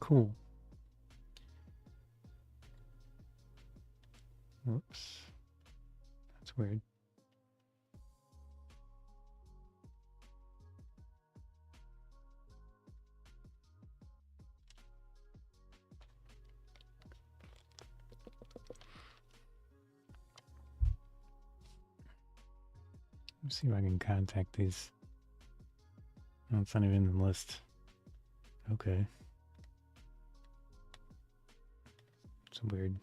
Cool. Whoops. That's weird. Let's see if I can contact these. No, it's not even in the list. Okay. It's weird.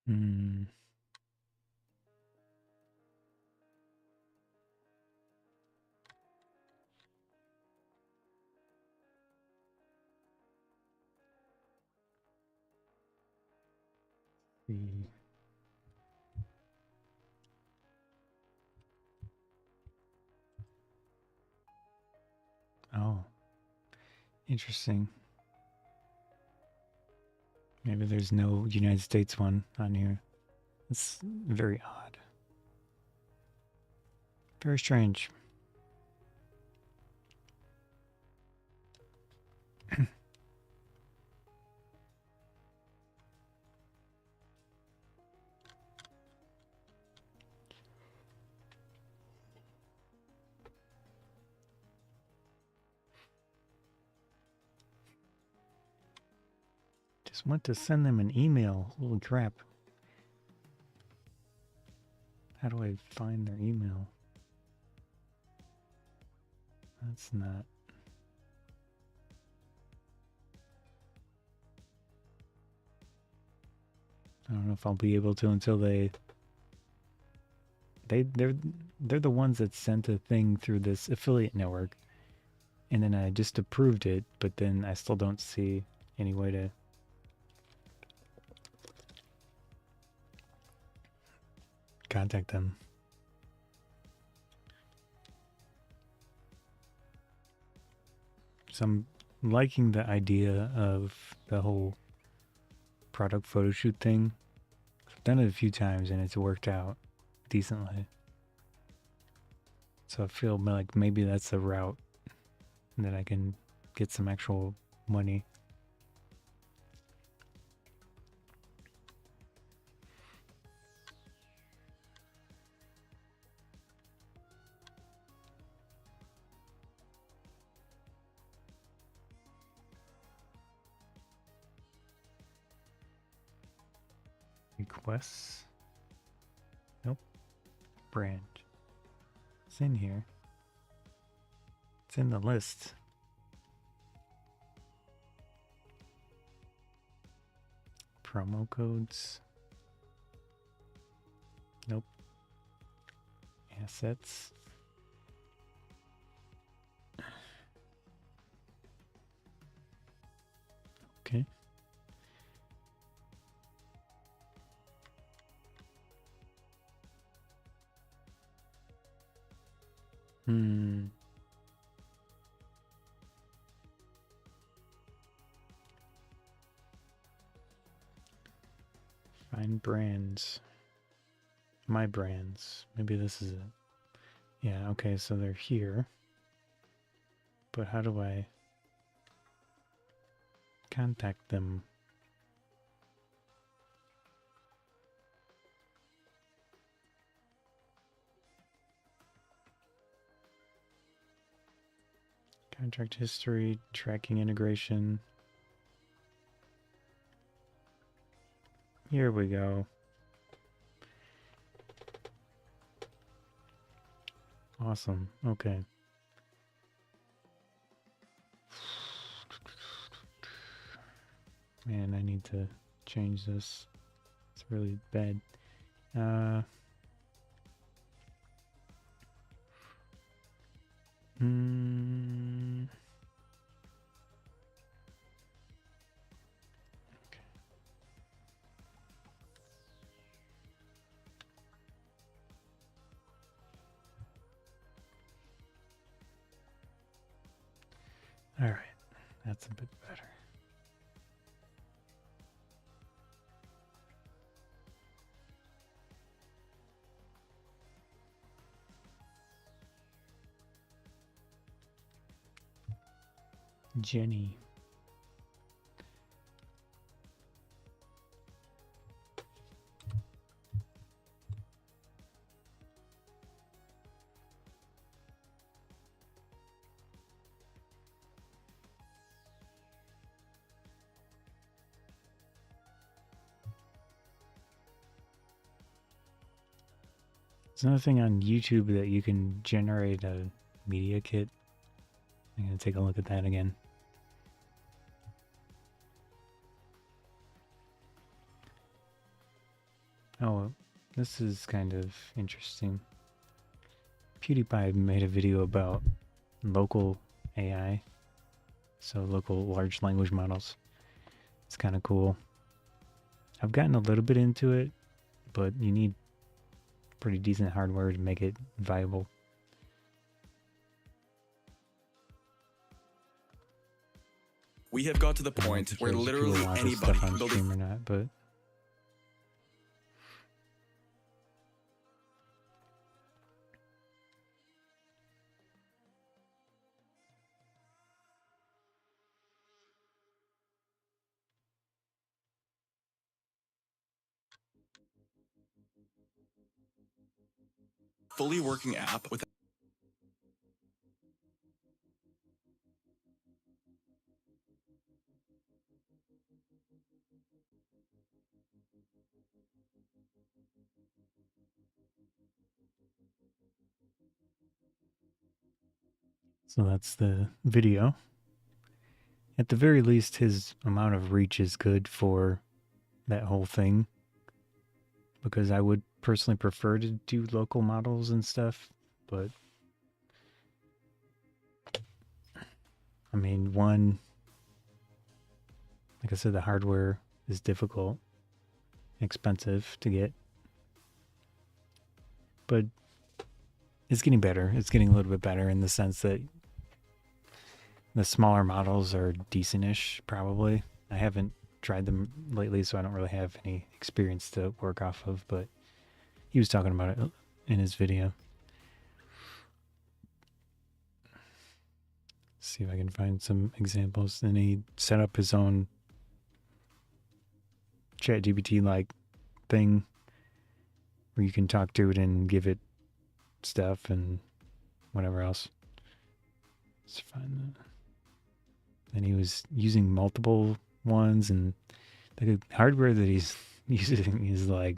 Hmm. See. Oh, interesting. Maybe there's no United States one on here. It's very odd. Very strange. Just went to send them an email. Holy crap. How do I find their email? That's not. I don't know if I'll be able to until they're the ones that sent a thing through this affiliate network, and then I just approved it, but then I still don't see any way to contact them. So I'm liking the idea of the whole product photo shoot thing. I've done it a few times and it's worked out decently. So I feel like maybe that's a route that I can get some actual money. Requests? Nope. Brand. It's in here. It's in the list. Promo codes. Nope. Assets. Okay. Hmm. Find brands. My brands. Maybe this is it. Yeah, okay, so they're here. But how do I contact them? Contract history, tracking integration. Here we go. Awesome. Okay. Man, I need to change this. It's really bad. Hmm. Okay. All right. That's a bit better. Jenny. There's another thing on YouTube that you can generate a media kit. I'm going to take a look at that again. Oh, this is kind of interesting. PewDiePie made a video about local AI, so local large language models. It's kind of cool. I've gotten a little bit into it, but you need pretty decent hardware to make it viable. We have got to the point where literally anybody on stream or not, but fully working app with so that's the video. At the very least, his amount of reach is good for that whole thing, because I would personally prefer to do local models and stuff, but I mean, one, like I said, the hardware is difficult, expensive to get, but it's getting better. It's getting a little bit better in the sense that the smaller models are decent-ish, probably. I haven't tried them lately, so I don't really have any experience to work off of, but he was talking about it in his video. Let's see if I can find some examples. Then he set up his own ChatGPT-like thing where you can talk to it and give it stuff and whatever else. Let's find that. And he was using multiple ones, and the hardware that he's using is like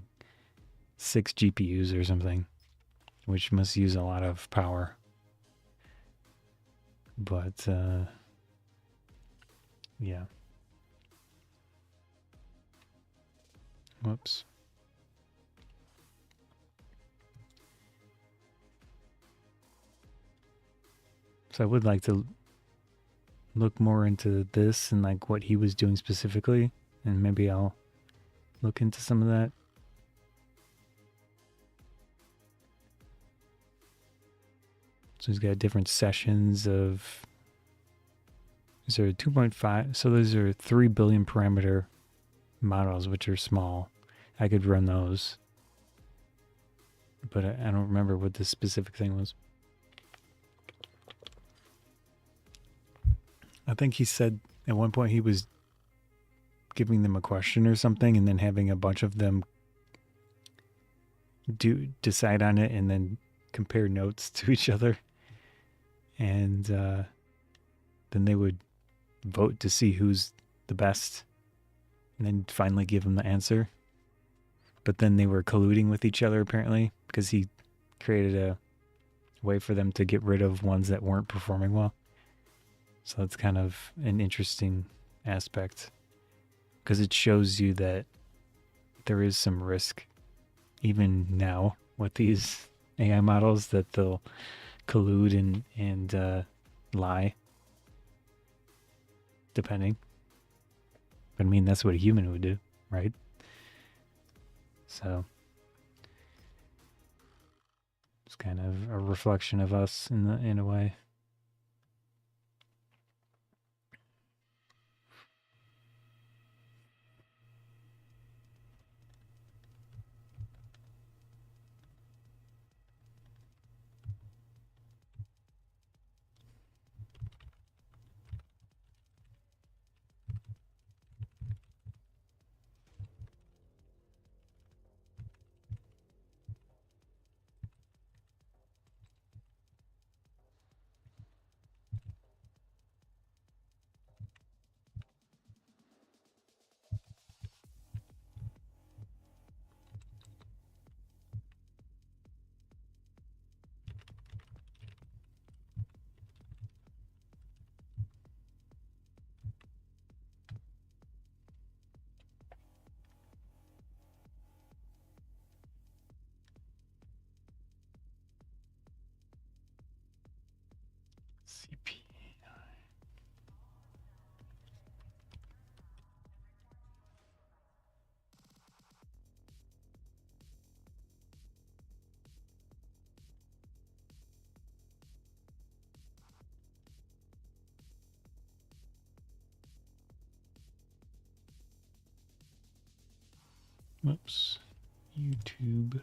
6 GPUs or something, which must use a lot of power. But yeah. Whoops. So I would like to look more into this and like what he was doing specifically, and maybe I'll look into some of that. So he's got different sessions of, is there 2.5? So those are 3 billion parameter models, which are small. I could run those, but I don't remember what the specific thing was. I think he said at one point he was giving them a question or something and then having a bunch of them decide on it and then compare notes to each other. And then they would vote to see who's the best and then finally give them the answer. But then they were colluding with each other apparently, because he created a way for them to get rid of ones that weren't performing well. So that's kind of an interesting aspect, because it shows you that there is some risk even now with these AI models, that they'll collude and lie, depending. But I mean, that's what a human would do, right? So it's kind of a reflection of us in a way. CP. Whoops. YouTube.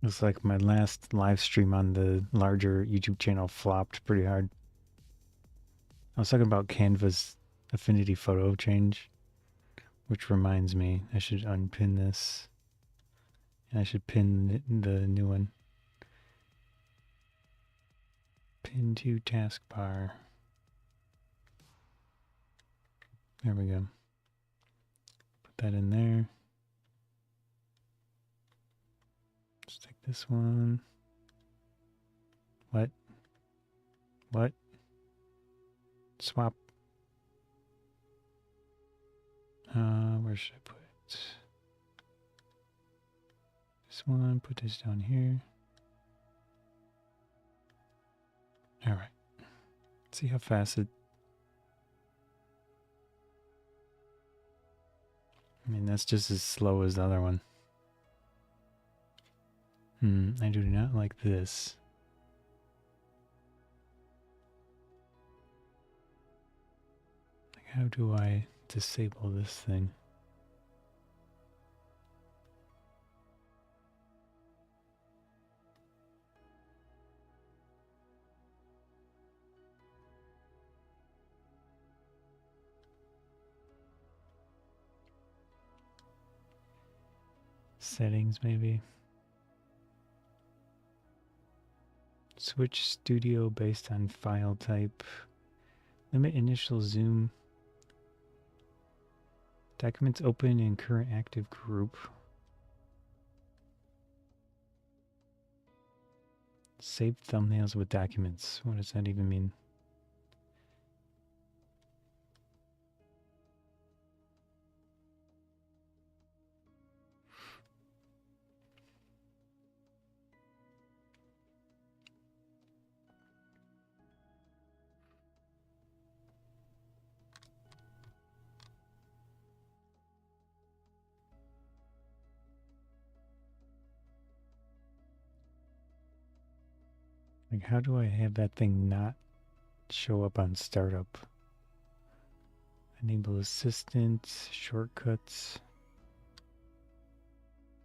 Looks like my last live stream on the larger YouTube channel flopped pretty hard. I was talking about Canva's affinity photo change, which reminds me I should unpin this. And I should pin the new one. Pin to taskbar. There we go. Put that in there. Let's take this one. What? What? Swap. Where should I put it? This one, put this down here. All right. See how fast it. I mean, that's just as slow as the other one. I do not like this. Like, how do I disable this thing? Settings, maybe. Switch studio based on file type. Limit initial zoom. Documents open in current active group. Save thumbnails with documents. What does that even mean? Like, how do I have that thing not show up on startup? Enable assistant, shortcuts.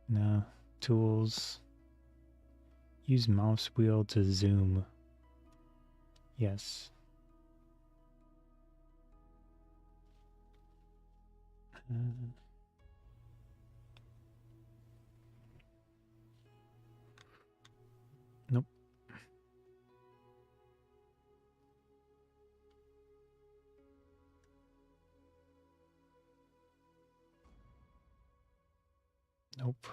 No. Tools. Use mouse wheel to zoom. Yes. Nope. Nope.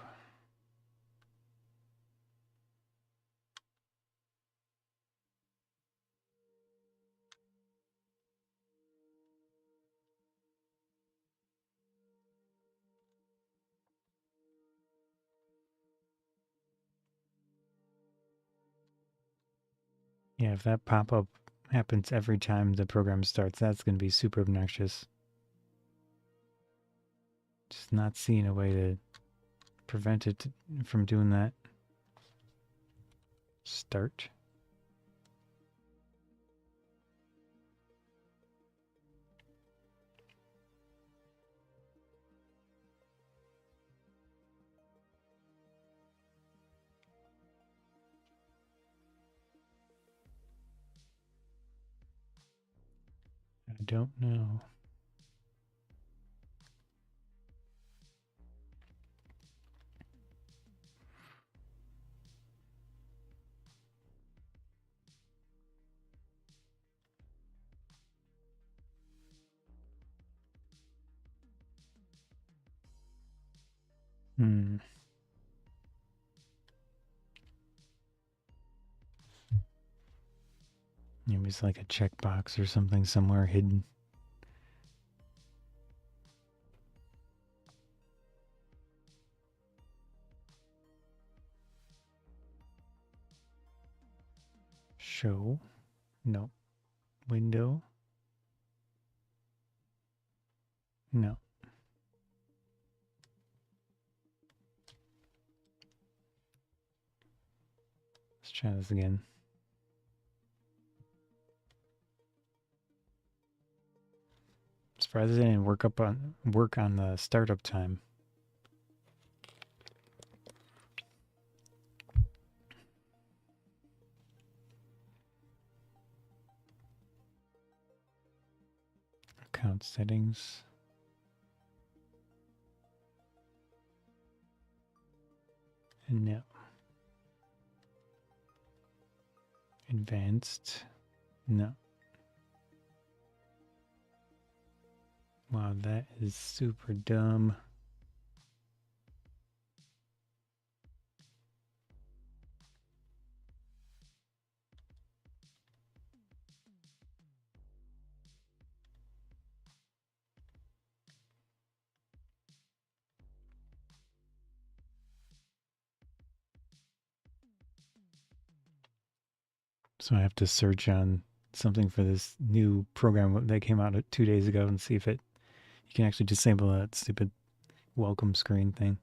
Yeah, if that pop-up happens every time the program starts, that's going to be super obnoxious. Just not seeing a way to prevent it from doing that. Start. I don't know. Maybe it's like a checkbox or something somewhere hidden. Show. No. Window. No. Let's try this again. Surprised I didn't work on the startup time. Account settings. And no. Advanced. No. Wow, that is super dumb. So I have to search on something for this new program that came out 2 days ago and see if you can actually disable that stupid welcome screen thing.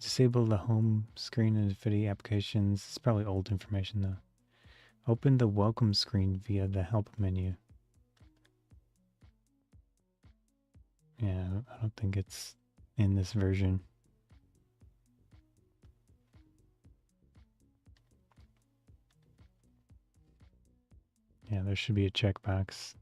Disable the home screen in Affinity applications. It's probably old information though. Open the welcome screen via the help menu. Yeah, I don't think it's in this version. Yeah, there should be a checkbox.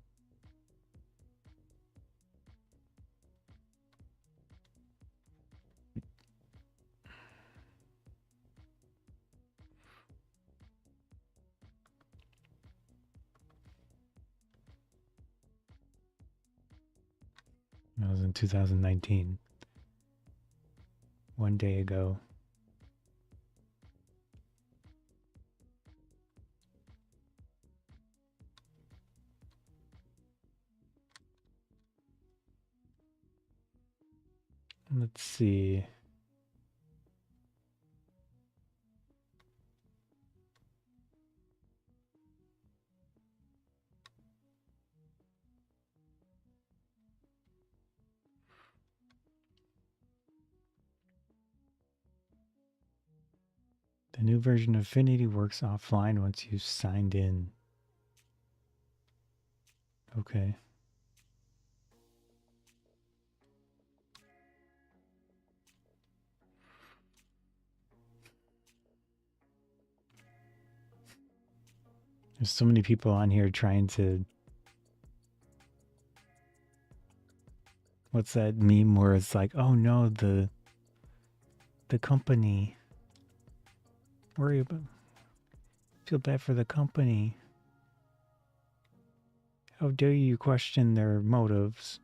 That was in 2019. 1 day ago. Let's see. The new version of Affinity works offline once you've signed in. Okay. There's so many people on here trying to... What's that meme where it's like, oh no, the company. Worry about... Feel bad for the company. How dare you question their motives?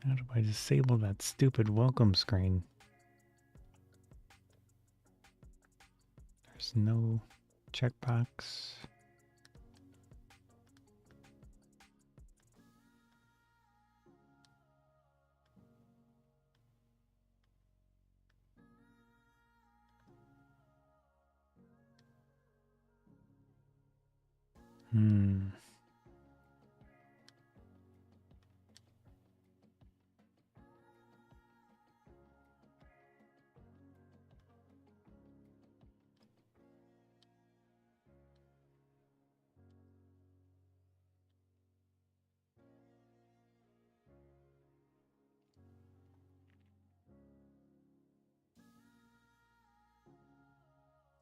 How do I disable that stupid welcome screen? There's no checkbox. Hmm.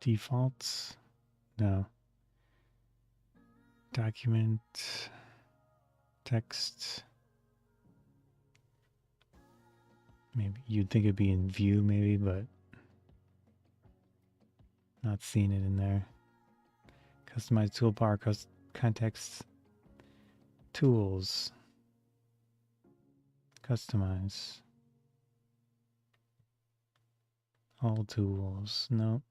Defaults? No. Document, text. Maybe you'd think it'd be in view, maybe, but not seeing it in there. Customize toolbar, context, tools, customize, all tools. Nope.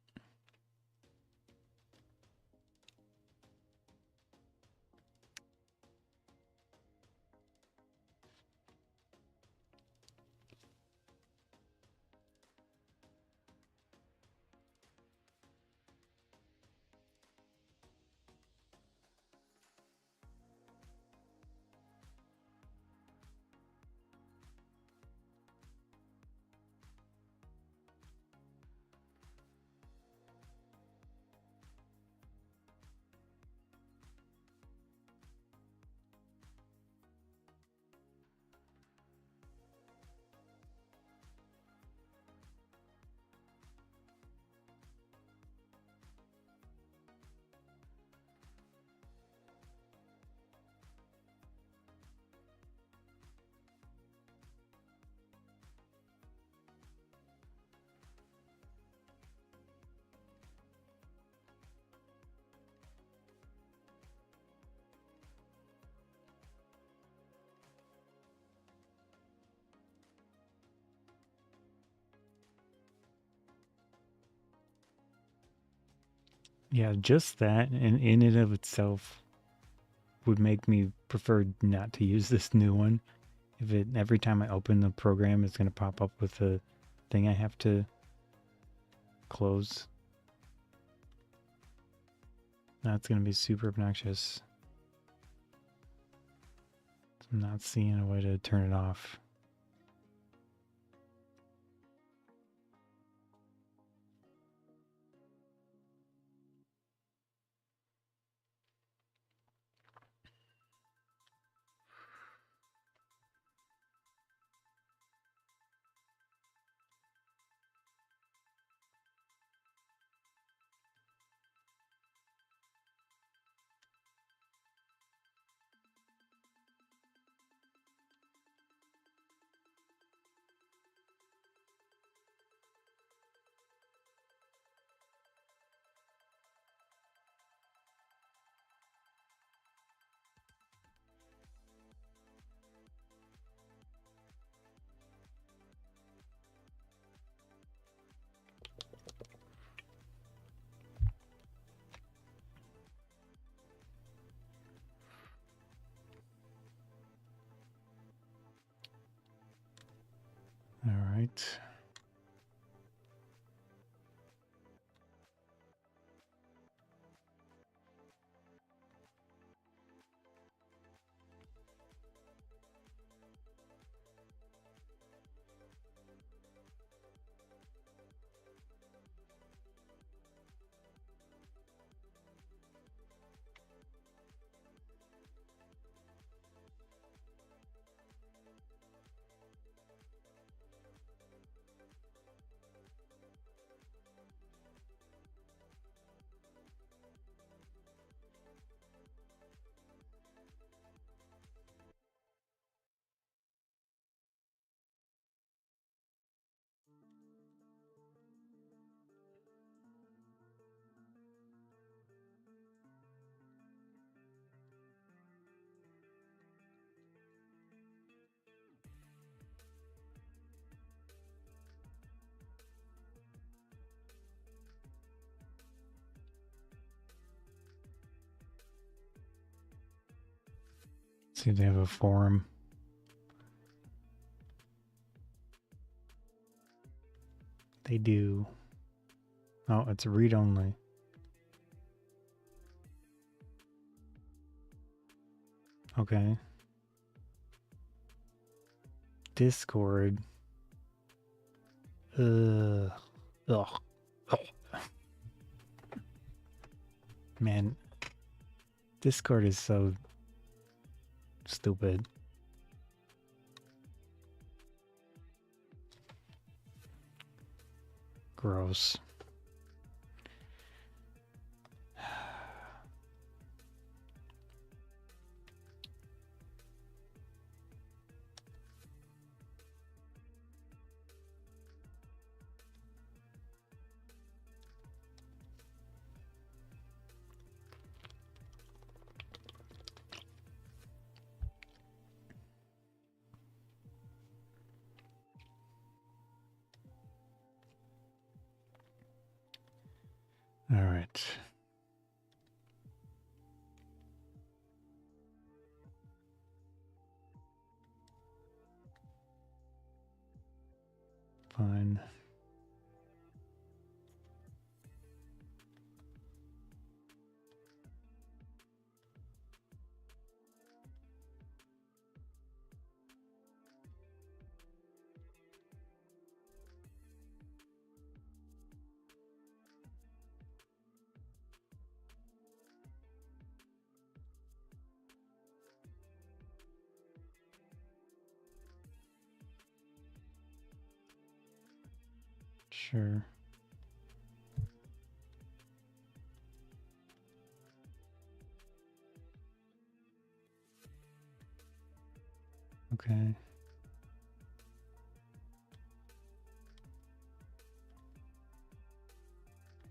Yeah, just that, and in and of itself, would make me prefer not to use this new one. If it every time I open the program, it's going to pop up with a thing I have to close. That's going to be super obnoxious. I'm not seeing a way to turn it off. All right. See if they have a forum. They do. Oh, it's read only. Okay. Discord. Ugh. Ugh. Man, Discord is so stupid. Gross. All right. Fine. Sure. Okay.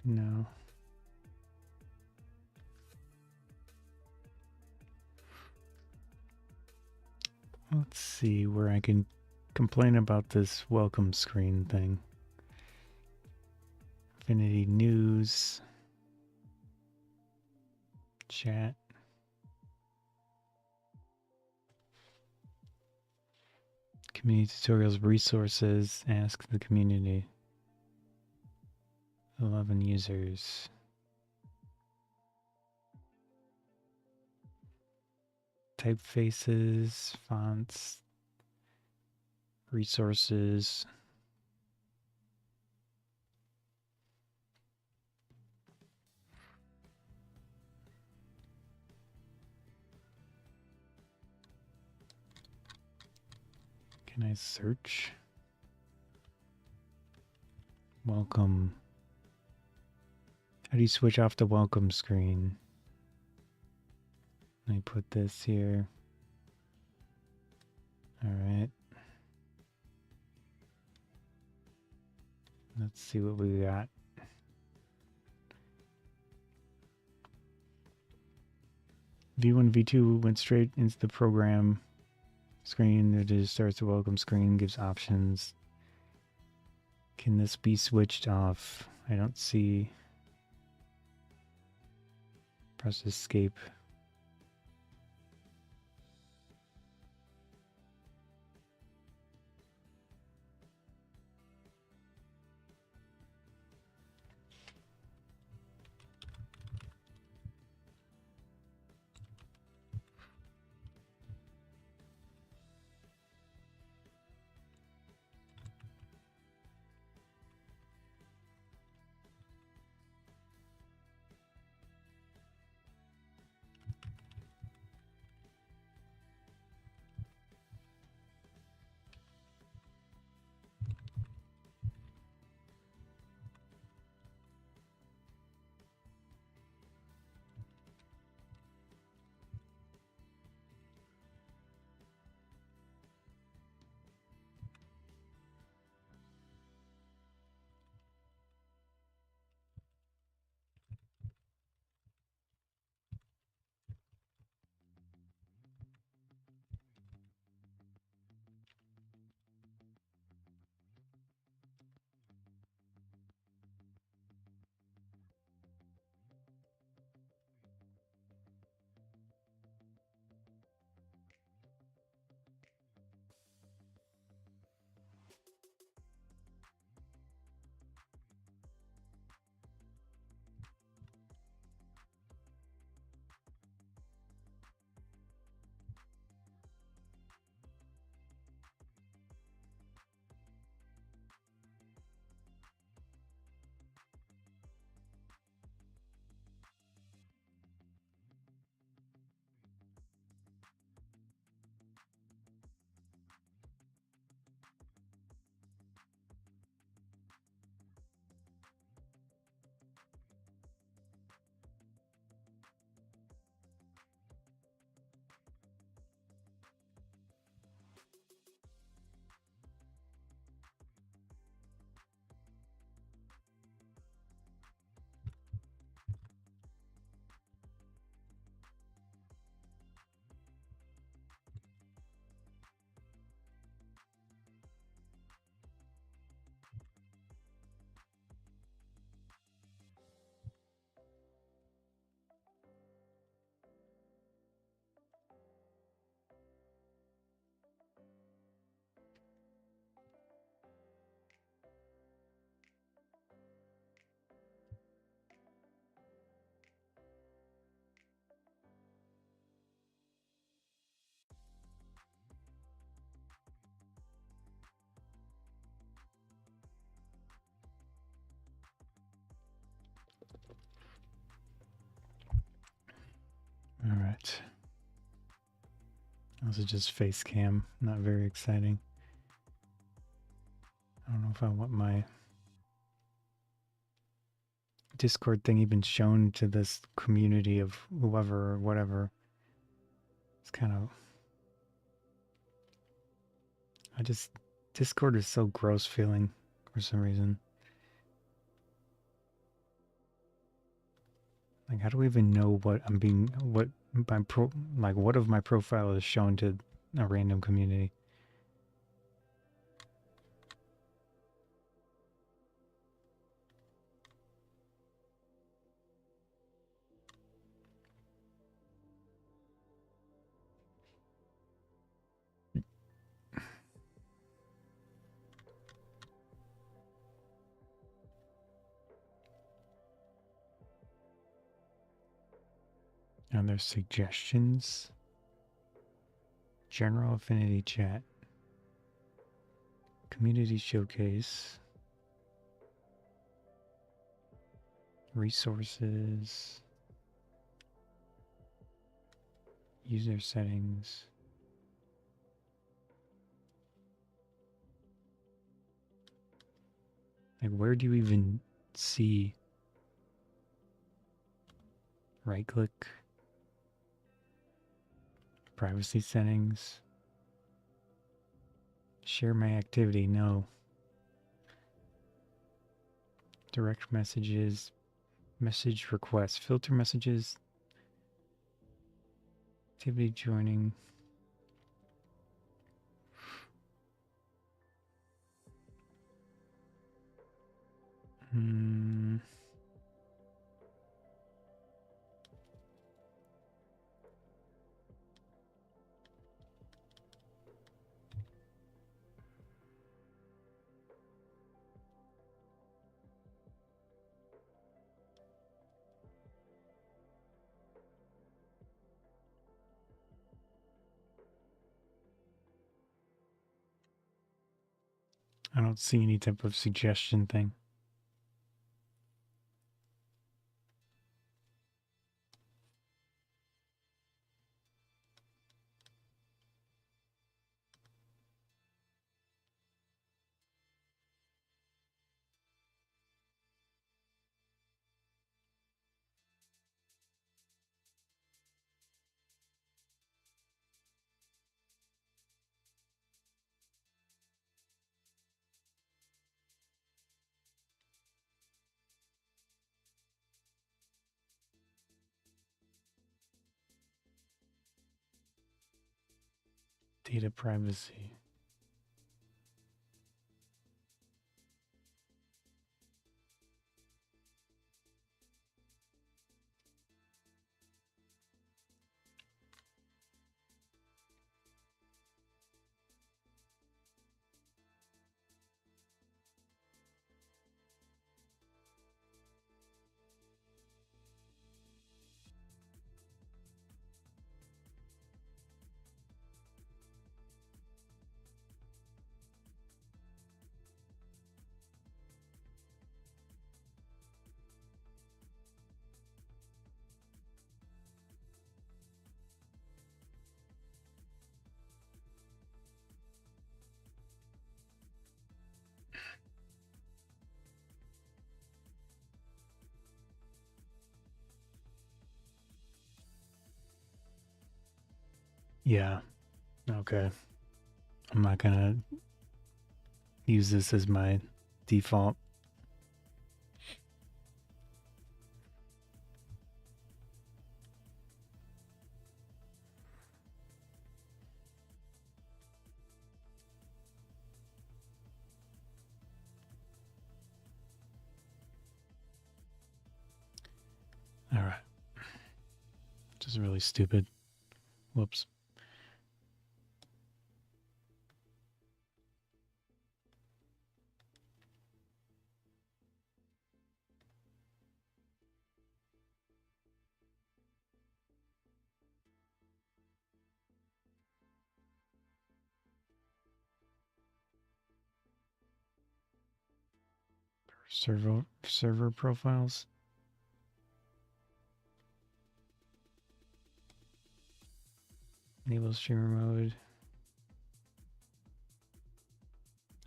No. Let's see where I can complain about this welcome screen thing. Affinity News. Chat. Community tutorials, resources, ask the community. 11 users. Typefaces, fonts, resources. Can I search? Welcome. How do you switch off the welcome screen? Let me put this here. All right. Let's see what we got. V1, V2 went straight into the program screen. It just starts the welcome screen, gives options. Can this be switched off? I don't see. Press escape. right. This is just face cam, not very exciting. I don't know if I want my Discord thing even shown to this community of whoever or whatever. It's kind of... Discord is so gross feeling for some reason. Like, how do we even know what I'm being... What of my profile is shown to a random community? And there's suggestions. General affinity chat. Community showcase. Resources. User settings. Like, where do you even see? Right click. Privacy settings. Share my activity, no. Direct messages. Message requests. Filter messages. Activity joining. I don't see any type of suggestion thing. Data privacy. Yeah. Okay. I'm not gonna use this as my default. All right. Just really stupid. Whoops. Server profiles. Disable streamer mode.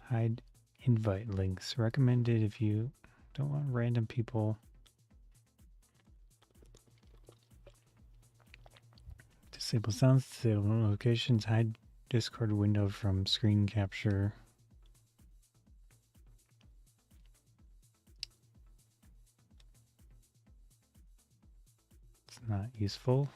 Hide invite links. Recommended if you don't want random people. Disable sounds, disable notifications, hide Discord window from screen capture. It's not useful.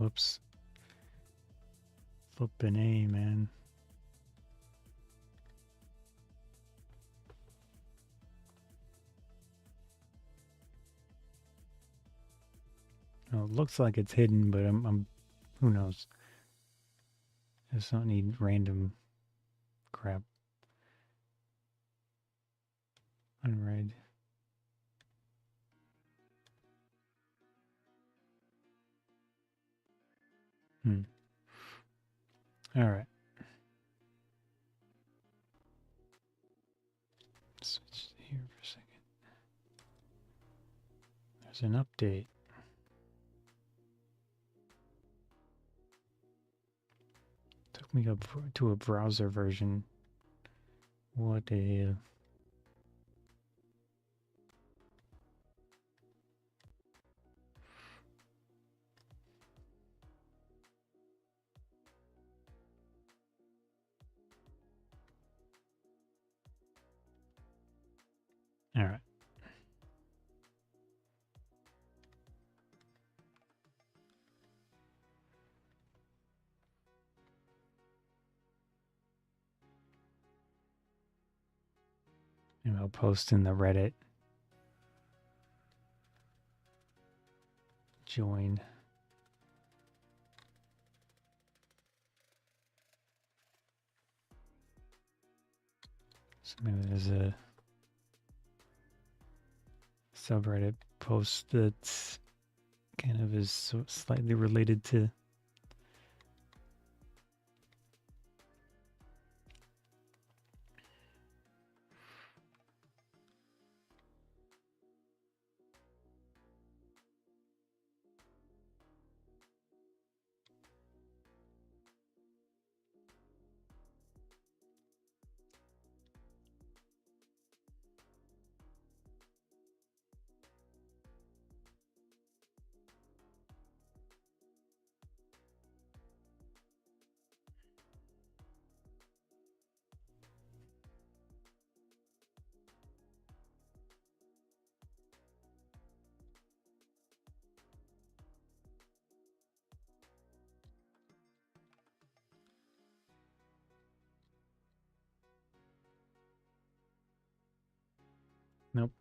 Whoops. Flippin' A, man. Oh, it looks like it's hidden, but I'm who knows? I just don't need random crap. Unread. All right. Switch here for a second. There's an update. Took me up to a browser version. What a... All right. And I'll post in the Reddit. Join. So maybe there's a subreddit post that's kind of is so slightly related to nope.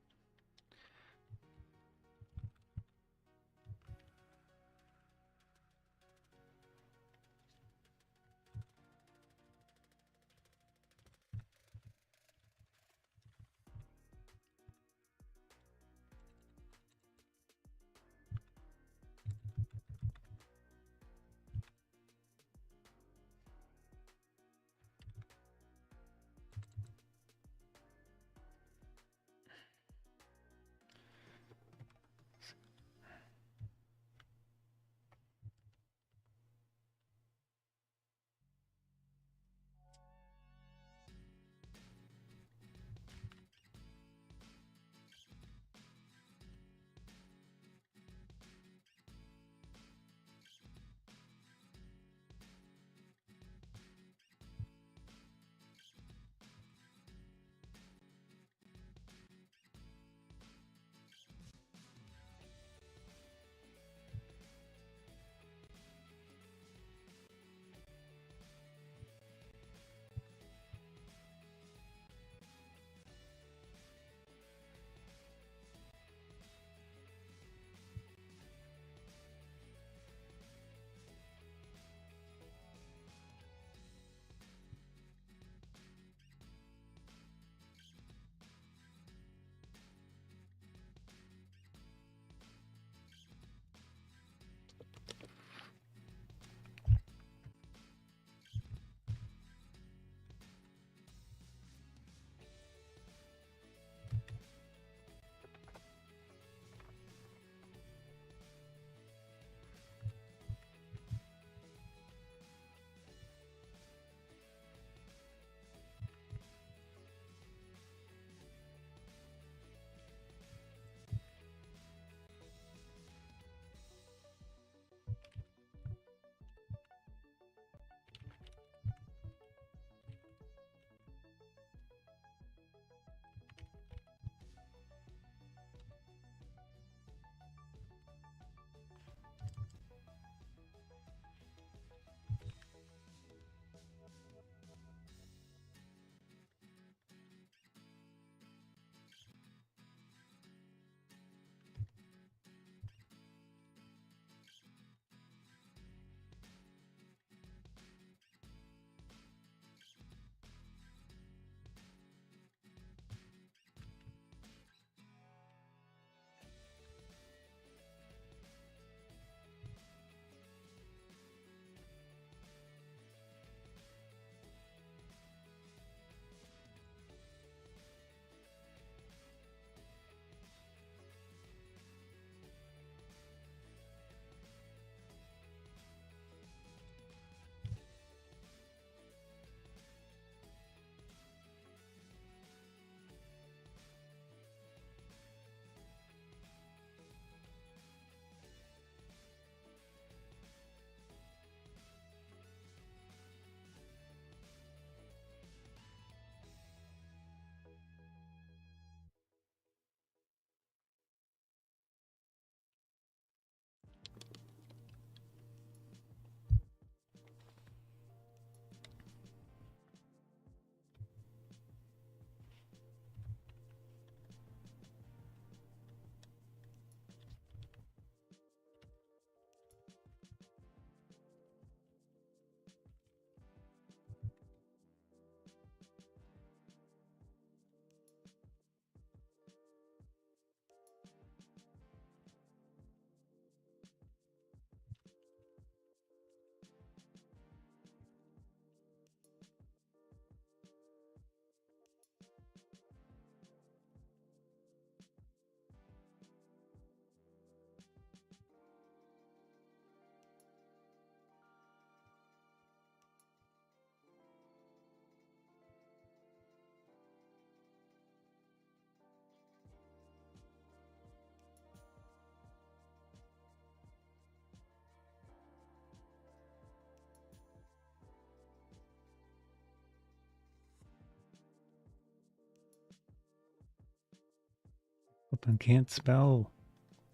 Open can't spell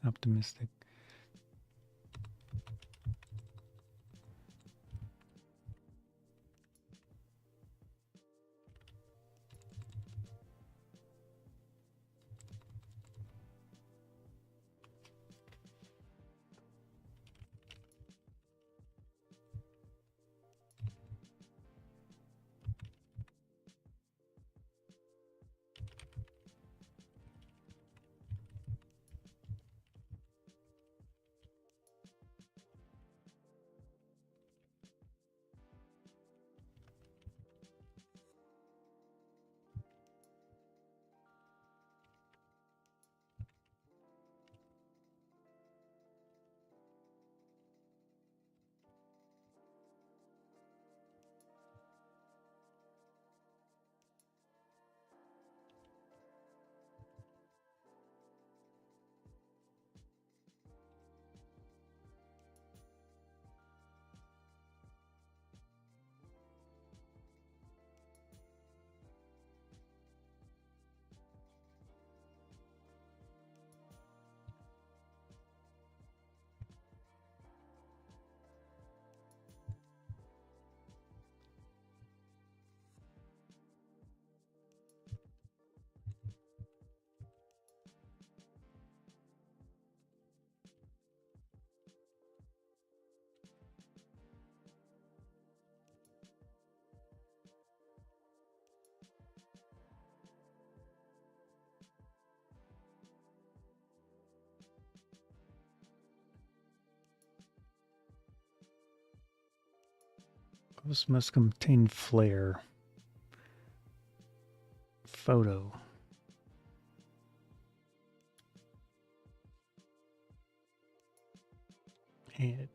optimistic. Post must contain flare. Photo. Add.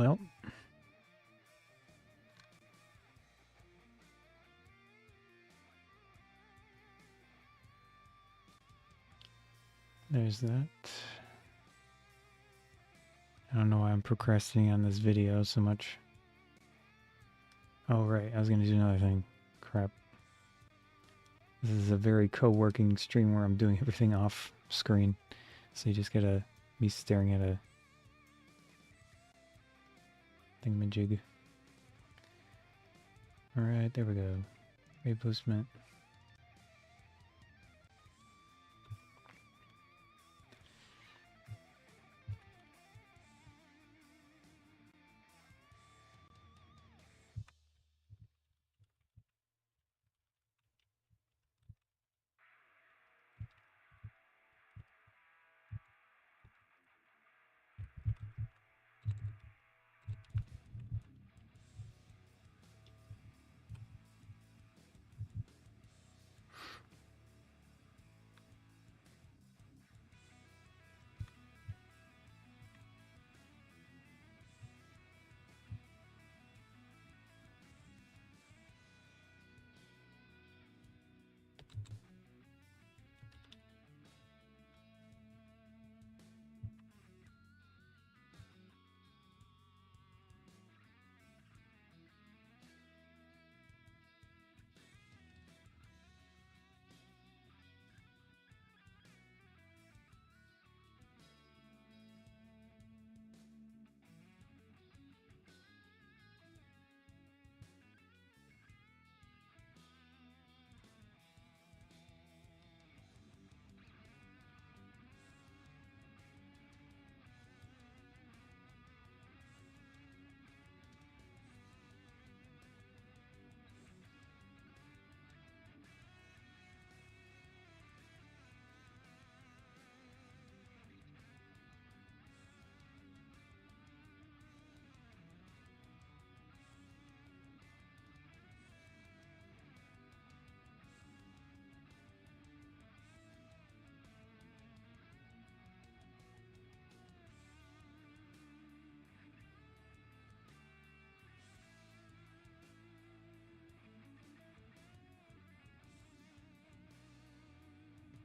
Well, there's that. I don't know why I'm procrastinating on this video so much. Oh, right. I was going to do another thing. Crap. This is a very co-working stream where I'm doing everything off screen. So you just gotta be staring at a thingamajig. Alright, there we go. Replacement.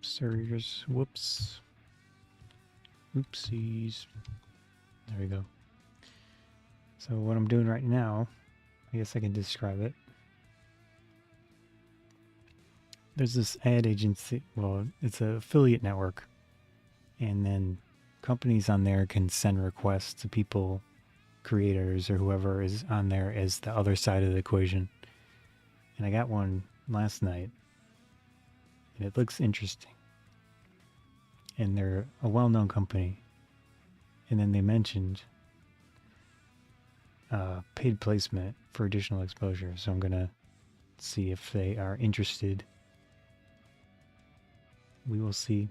Surges. Whoops. Oopsies. There we go. So what I'm doing right now, I guess I can describe it. There's this ad agency, well, it's an affiliate network. And then companies on there can send requests to people, creators, or whoever is on there as the other side of the equation. And I got one last night. And it looks interesting. And they're a well-known company. And then they mentioned paid placement for additional exposure. So I'm going to see if they are interested. We will see.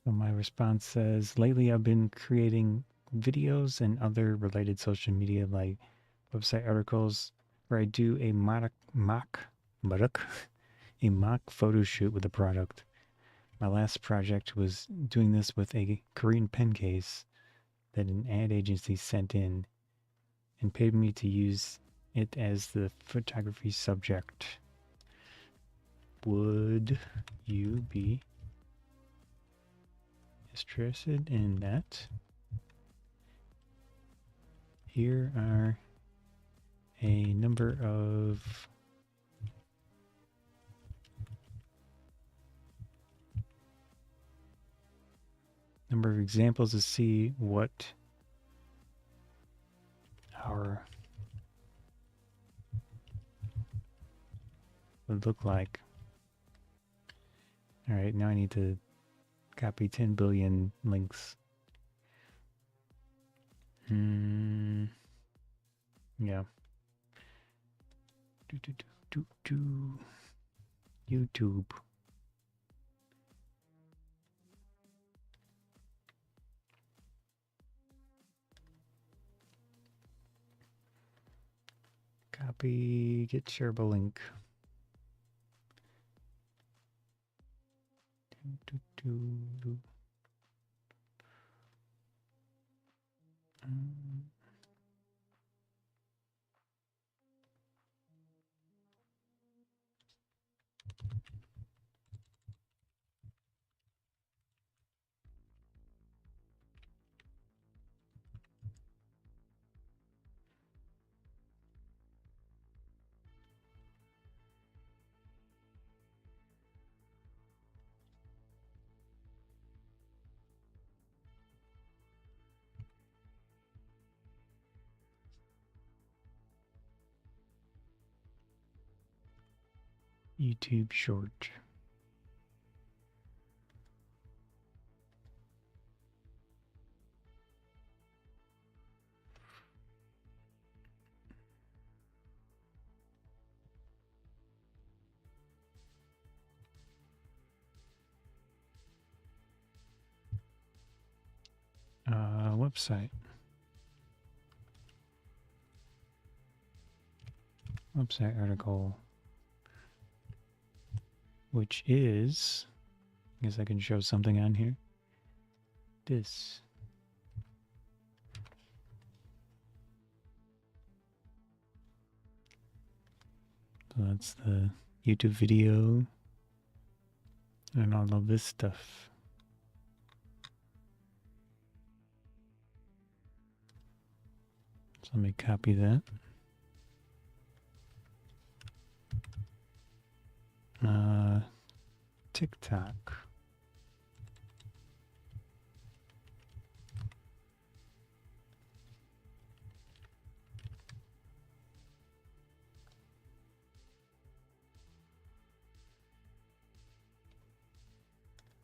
So my response says, lately I've been creating videos and other related social media like website articles where I do a mock photo shoot with a product. My last project was doing this with a Korean pen case that an ad agency sent in and paid me to use it as the photography subject. Would you be interested in that? Here are a number of examples to see what our would look like. All right, now I need to copy 10 billion links. Yeah. YouTube. Copy, get shareable link. YouTube short. Website. Website article. Which is, I guess I can show something on here. This. So that's the YouTube video and all of this stuff. So let me copy that. TikTok.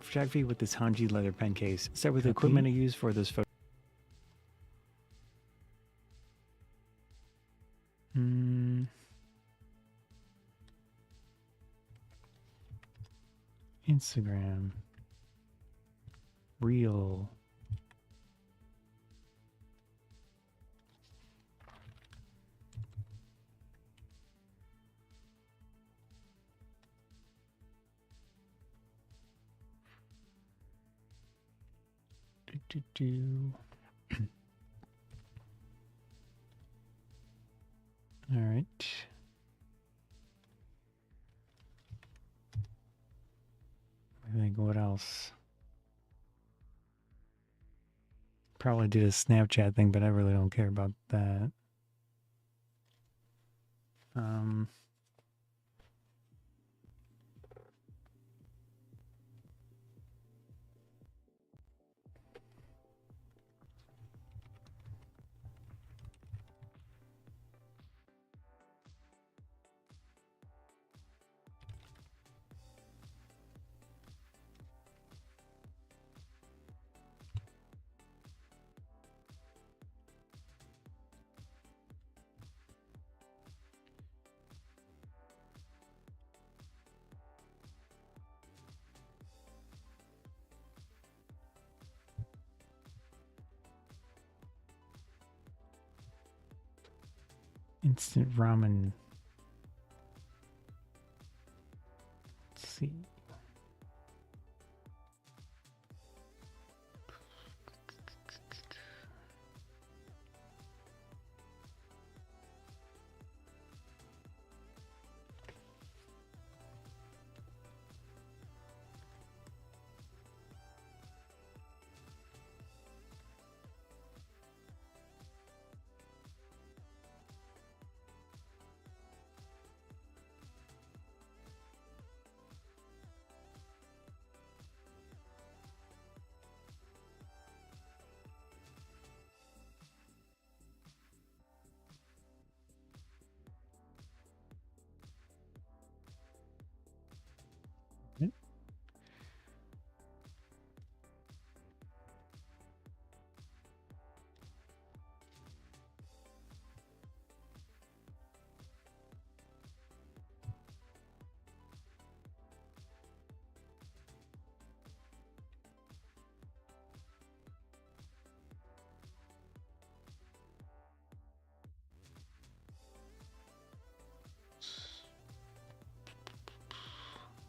Photography with this Hanji leather pen case. Start with the equipment I use for this photo. Instagram. Reel. All right. I think what else? Probably did a Snapchat thing, but I really don't care about that. Instant ramen. Let's see.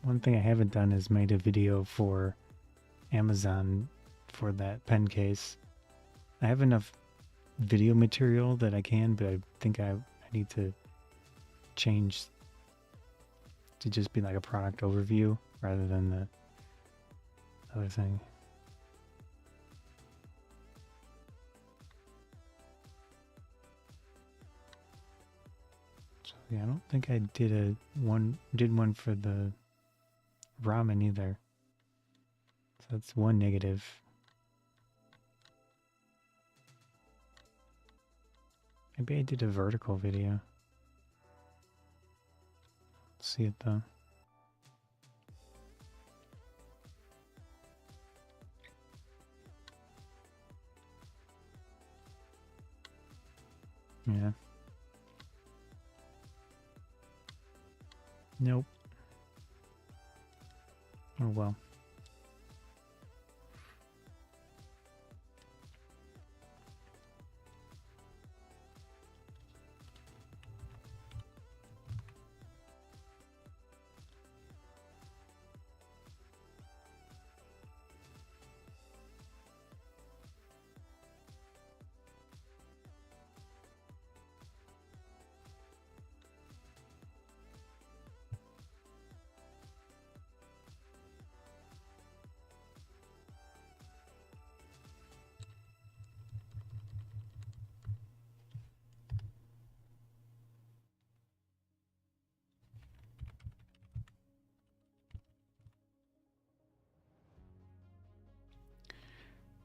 One thing I haven't done is made a video for Amazon for that pen case. I have enough video material that I can, but I think I need to change to just be like a product overview rather than the other thing. So yeah, I don't think I did one for the ramen either. So that's one negative. Maybe I did a vertical video. Let's see it though. Yeah. Nope. Oh well.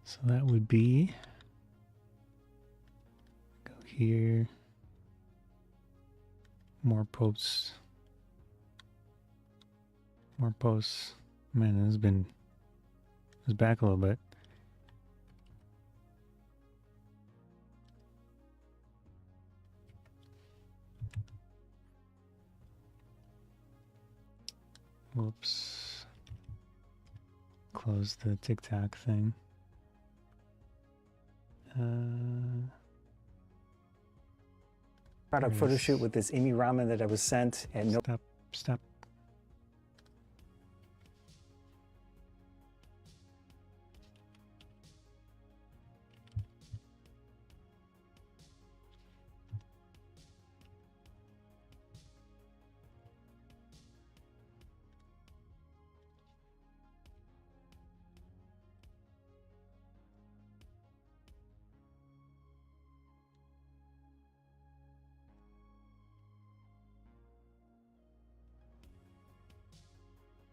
So that would be, go here, more posts. Man, it's back a little bit. Whoops. Close the TikTok thing. Product photo shoot with this Imi ramen that I was sent, and no. Stop.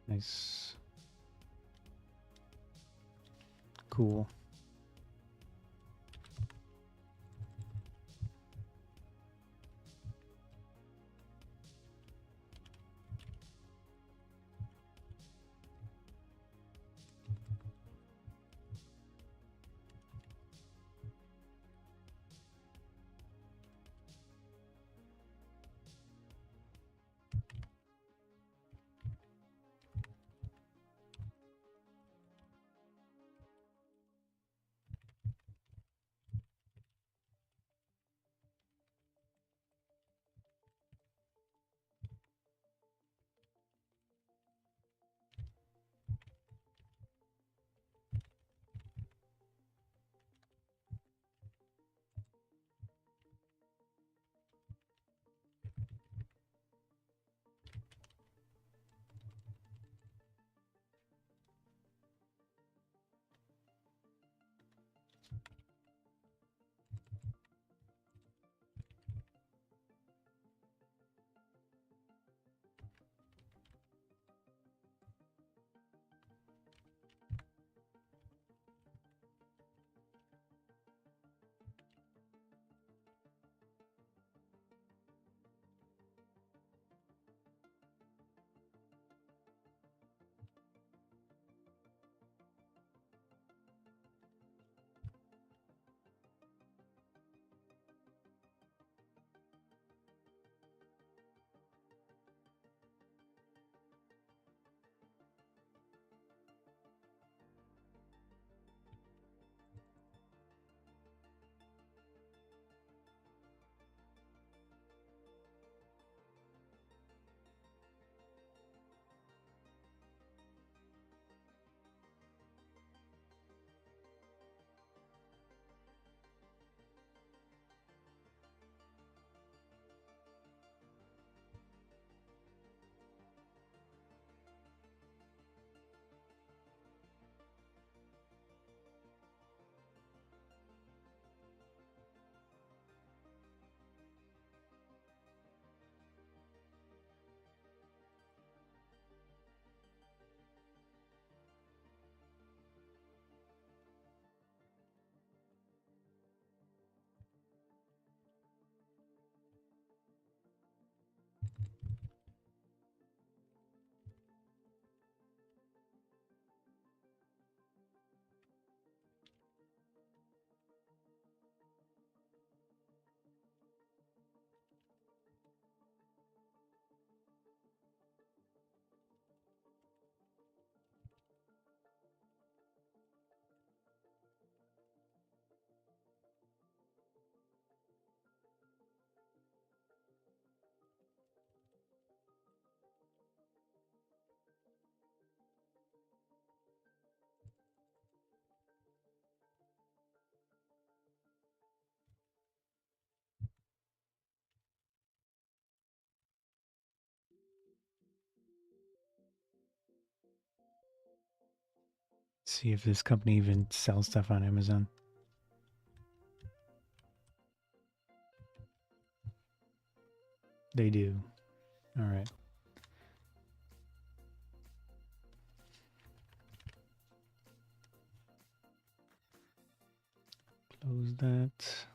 Nice. Cool. see if this company even sells stuff on Amazon. They do. All right. Close that.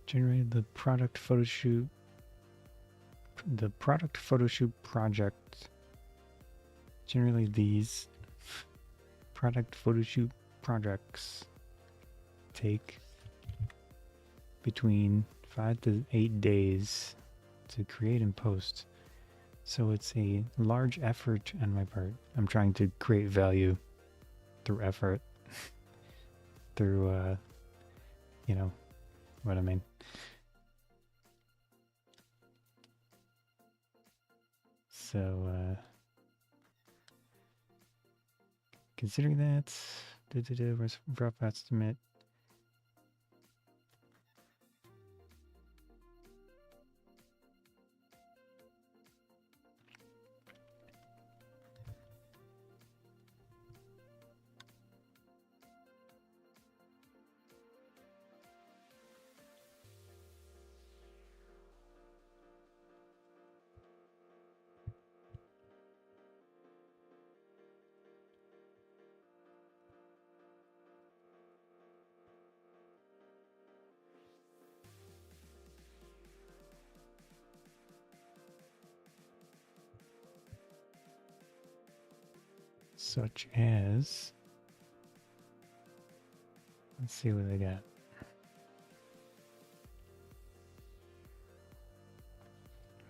Generated the product photo shoot. The product photo shoot project. Generally, these product photo shoot projects take between 5 to 8 days to create and post. So it's a large effort on my part. I'm trying to create value through effort, through, you know what I mean. So, considering that, rough estimate. Such as, let's see what they got.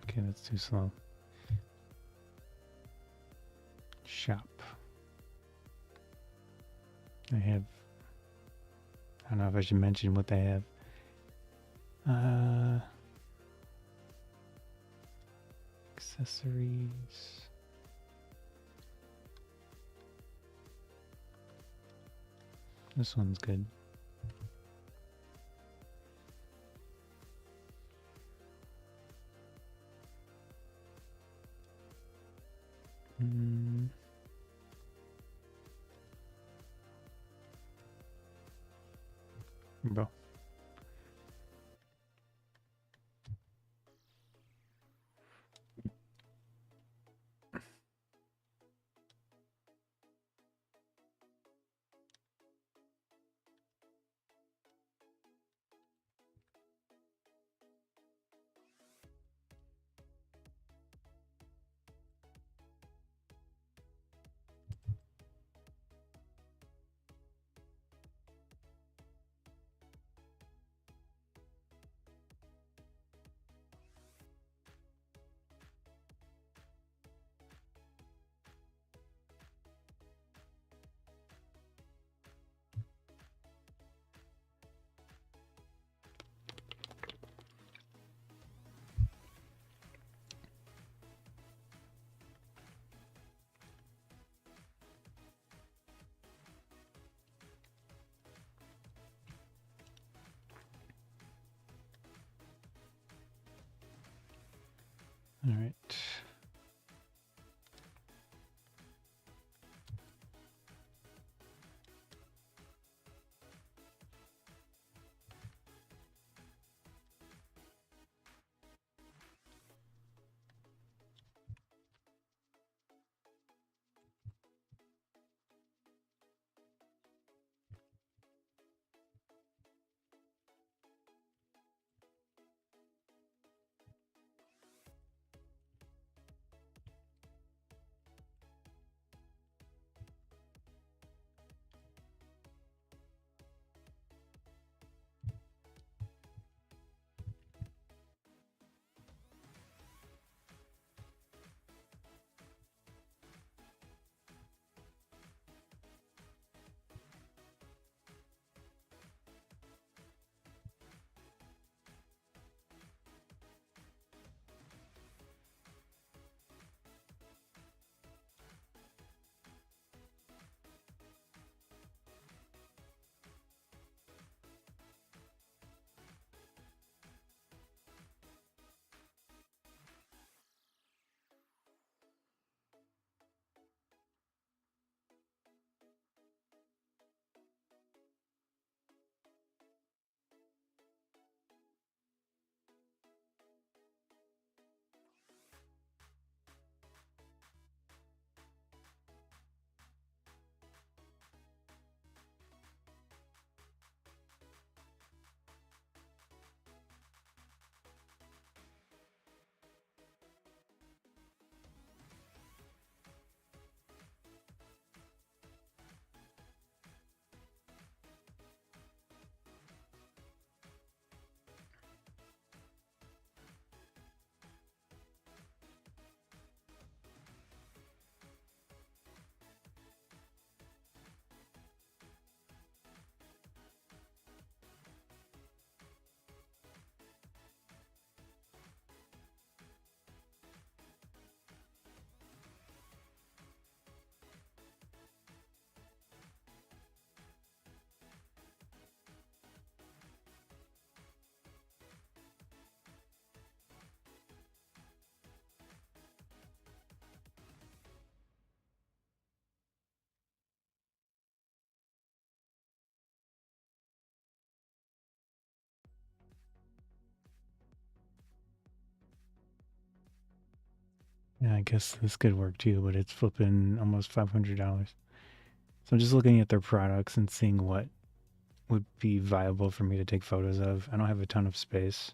Okay, that's too slow. Shop. I don't know if I should mention what they have. Accessories. This one's good. Bro. All right. Yeah, I guess this could work too, but it's flipping almost $500. So I'm just looking at their products and seeing what would be viable for me to take photos of. I don't have a ton of space.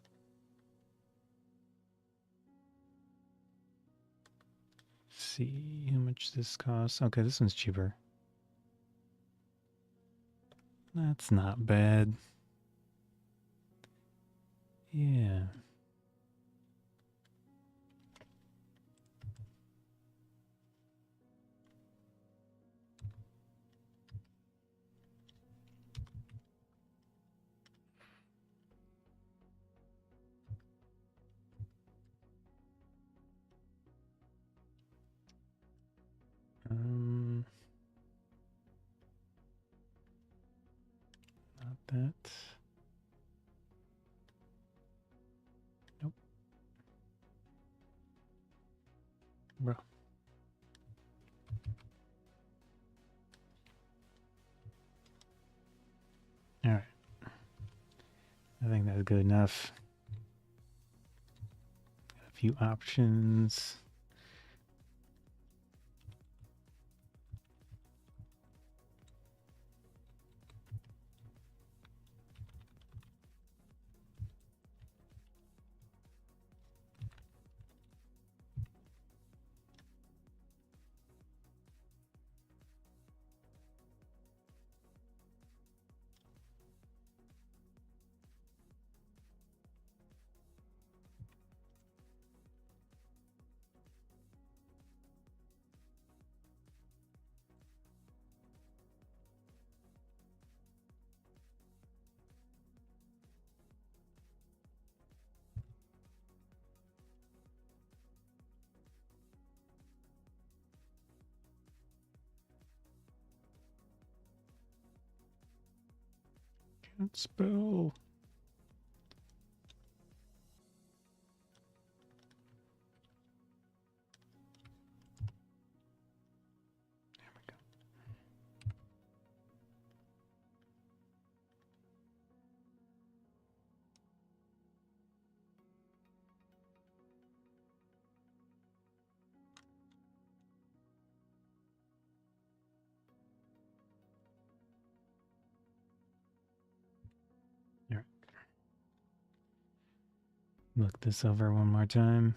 Let's see how much this costs. Okay, this one's cheaper. That's not bad. Yeah. Not that. Nope. Bro. All right. I think that's good enough. Got a few options. Can't spell. There we go. All right. Look this over one more time.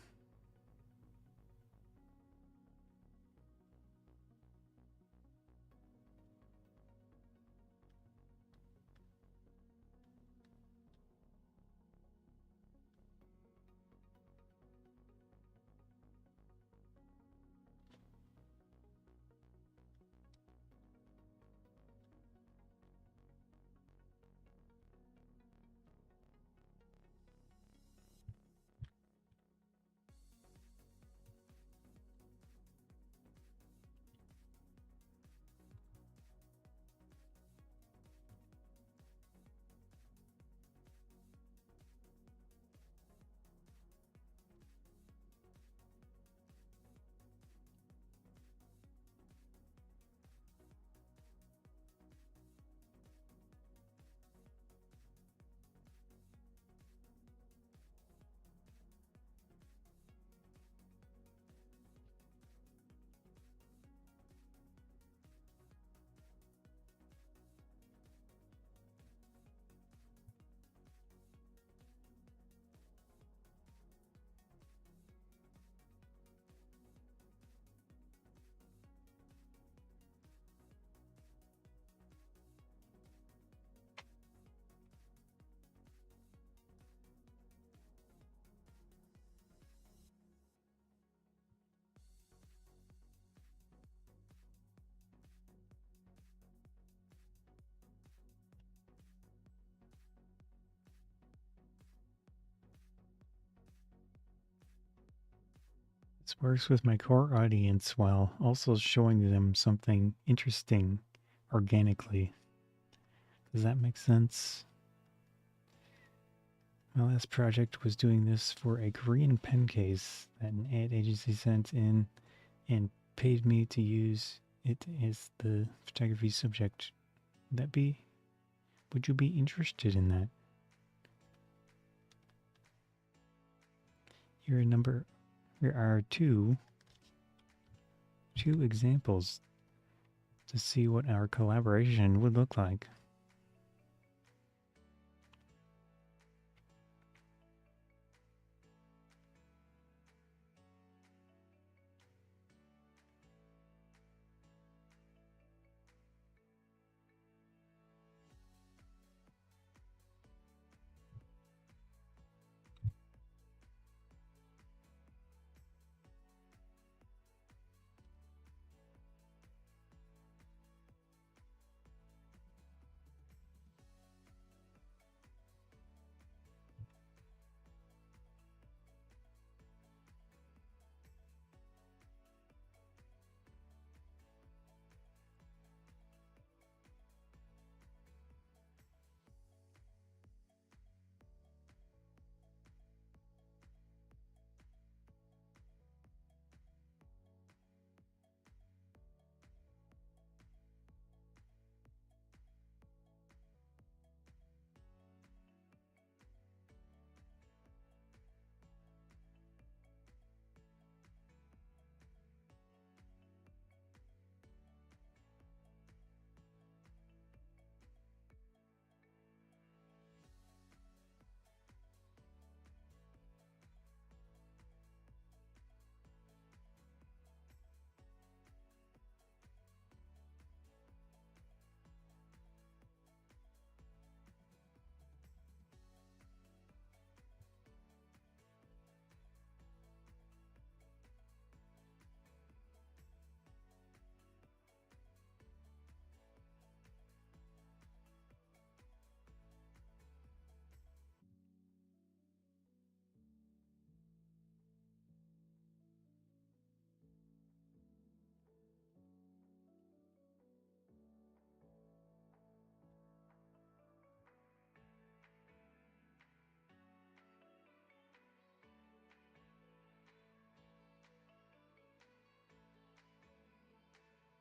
This works with my core audience while also showing them something interesting organically. Does that make sense? My last project was doing this for a Korean pen case that an ad agency sent in and paid me to use it as the photography subject. Would you be interested in that? Here are two 2 examples to see what our collaboration would look like.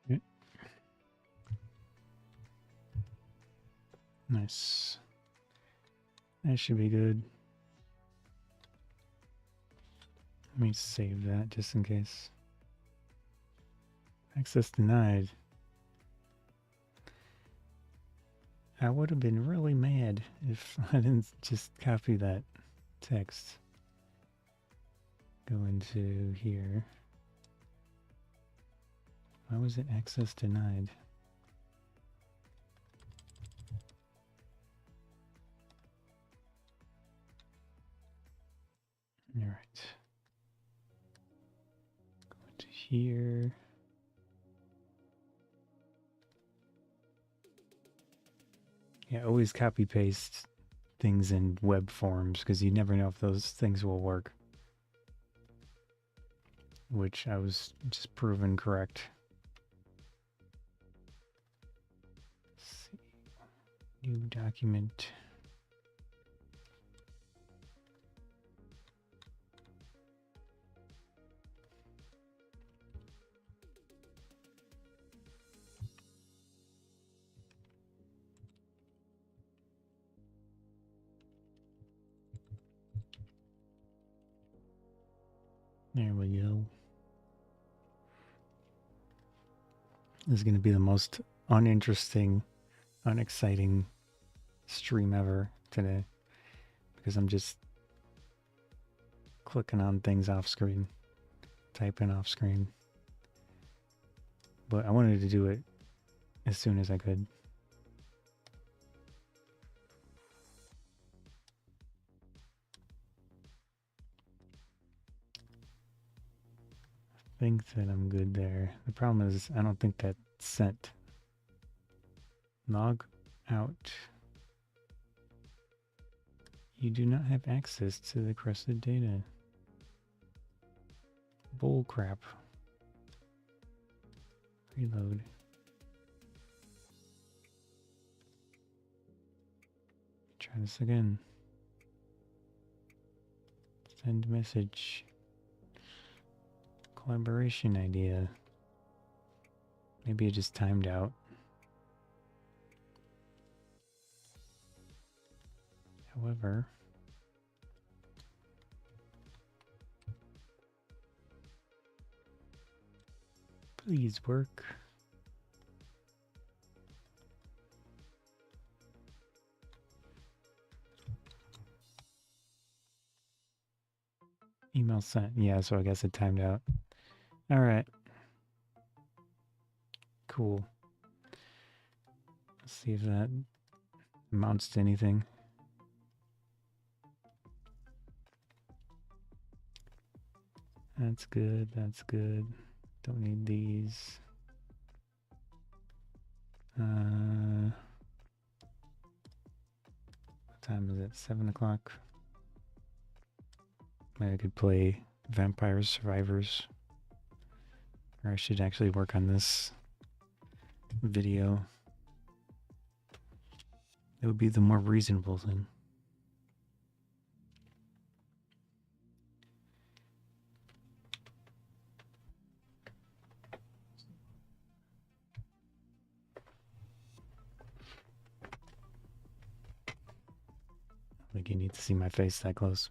Yeah. Nice. That should be good. Let me save that just in case. Access denied. I would have been really mad if I didn't just copy that text. Go into here. Why was it access denied? All right. Go into here. Yeah, always copy paste things in web forms because you never know if those things will work. Which I was just proven correct. Let's see. New document. There we go. This is going to be the most uninteresting, unexciting stream ever today because I'm just clicking on things off screen, typing off screen. But I wanted to do it as soon as I could. I think that I'm good there. The problem is I don't think that's sent. Log out. You do not have access to the requested data. Bull crap. Reload. Try this again. Send message. Collaboration idea. Maybe it just timed out. However, Please work. Email sent. Yeah, so I guess it timed out. All right. Cool. Let's see if that amounts to anything. That's good. That's good. Don't need these. What time is it? 7 o'clock. Maybe I could play Vampire Survivors. Or I should actually work on this video. It would be the more reasonable thing. Like you need to see my face that close.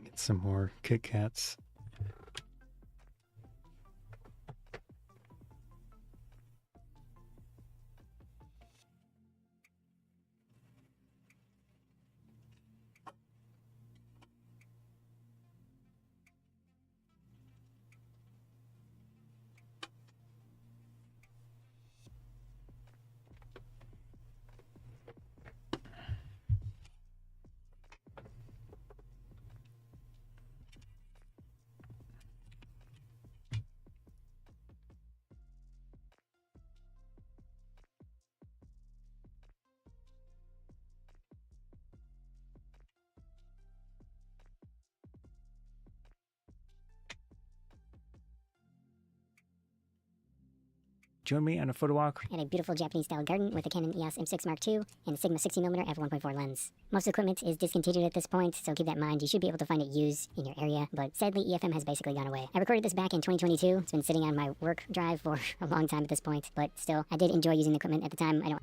Get some more Kit Kats. Join me on a photo walk and a beautiful Japanese-style garden with a Canon EOS M6 Mark II and a Sigma 60mm f1.4 lens. Most equipment is discontinued at this point, so keep that in mind. You should be able to find it used in your area, but sadly EFM has basically gone away. I recorded this back in 2022. It's been sitting on my work drive for a long time at this point, but still, I did enjoy using the equipment at the time. I don't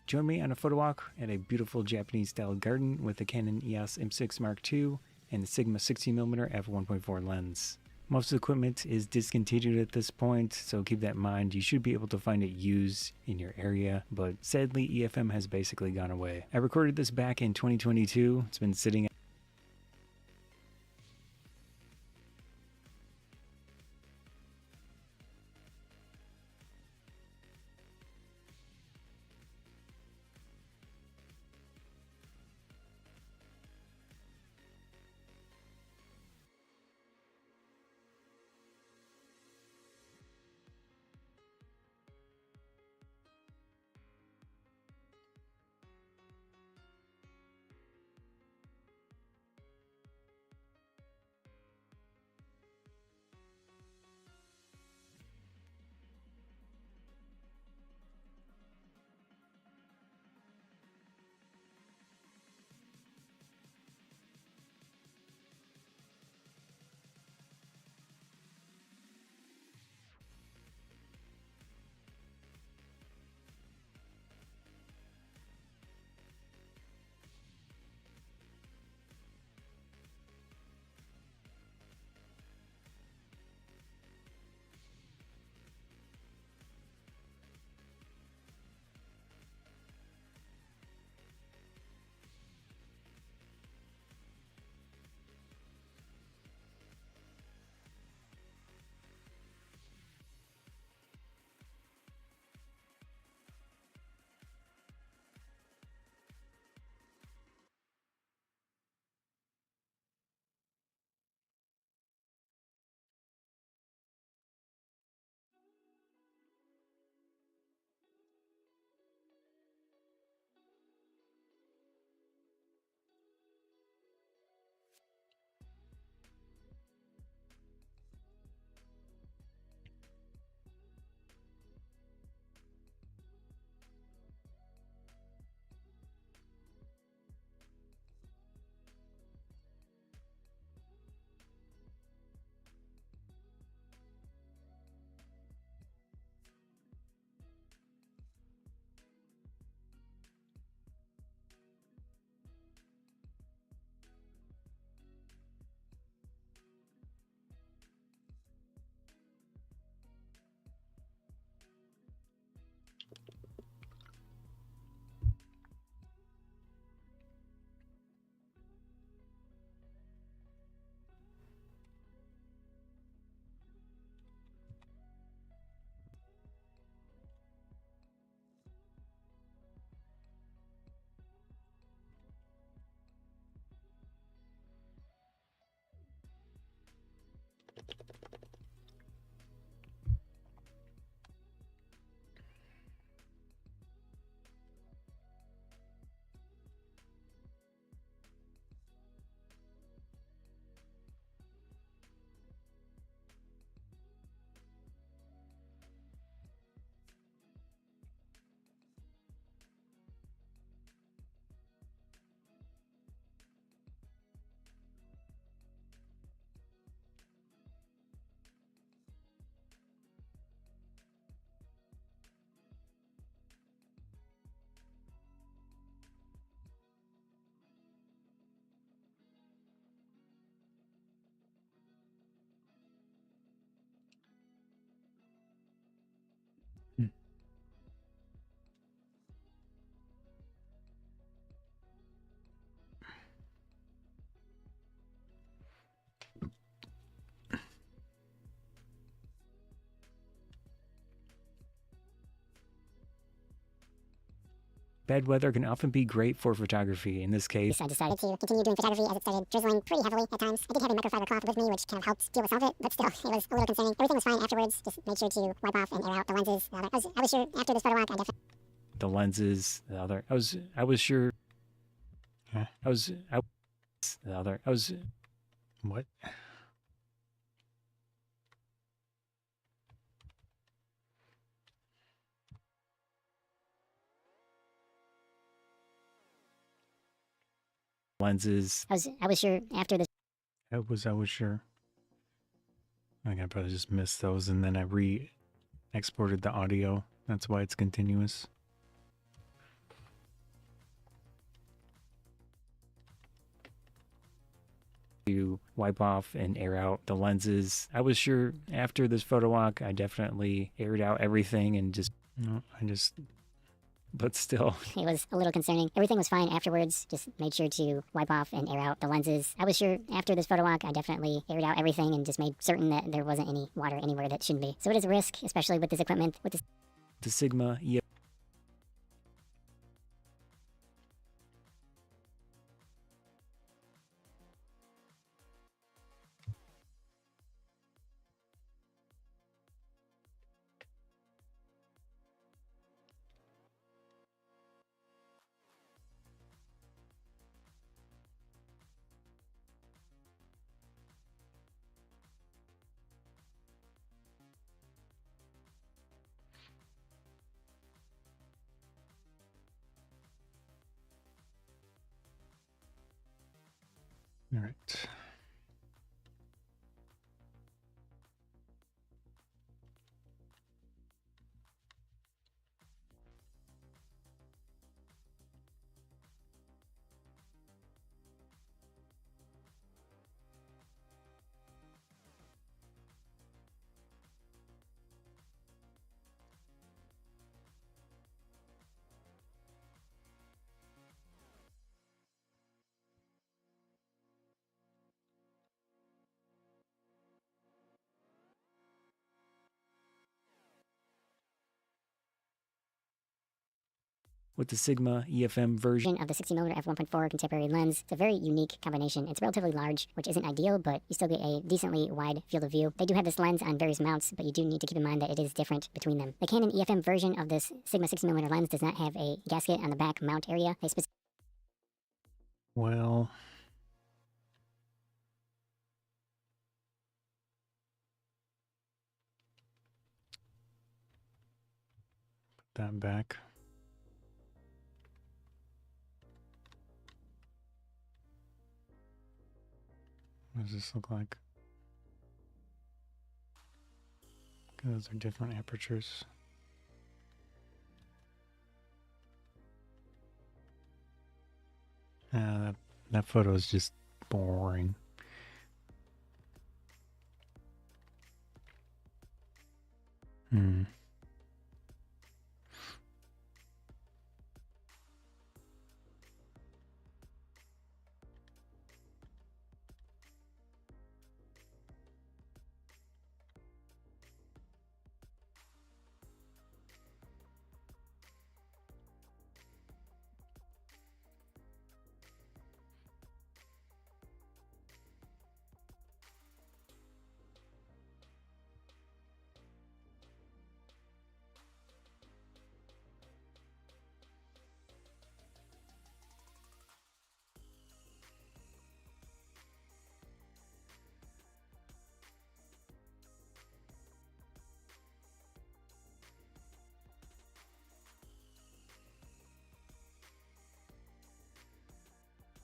Join me on a photo walk at a beautiful Japanese-style garden with a Canon EOS M6 Mark II and a Sigma 60mm f1.4 lens. Most of the equipment is discontinued at this point, so keep that in mind. You should be able to find it used in your area, but sadly EFM has basically gone away. I recorded this back in 2022. It's been sitting Bad weather can often be great for photography. In this case, I decided to continue doing photography as it started drizzling pretty heavily at times. I did have a microfiber cloth with me, which kind of helped deal with some of it, but still, it was a little concerning. Everything was fine afterwards. Just made sure to wipe off and air out the lenses. I was sure after this photo walk, I definitely... the lenses, the other, I was sure, what? Lenses. I was sure after this... I was sure. I think I probably just missed those and then I re-exported the audio. That's why it's continuous. To wipe off and air out the lenses. I was sure after this photo walk, I definitely aired out everything and just, but still. It was a little concerning. Everything was fine afterwards. Just made sure to wipe off and air out the lenses. I was sure after this photo walk, I definitely aired out everything and just made certain that there wasn't any water anywhere that shouldn't be. So it is a risk, especially with this equipment. With this The Sigma EF All right. With the Sigma EFM version of the 60mm f1.4 contemporary lens, it's a very unique combination. It's relatively large, which isn't ideal, but you still get a decently wide field of view. They do have this lens on various mounts, but you do need to keep in mind that it is different between them. The Canon EFM version of this Sigma 60mm lens does not have a gasket on the back mount area. Well, put that back. What does this look like? Those are different apertures. That photo is just boring.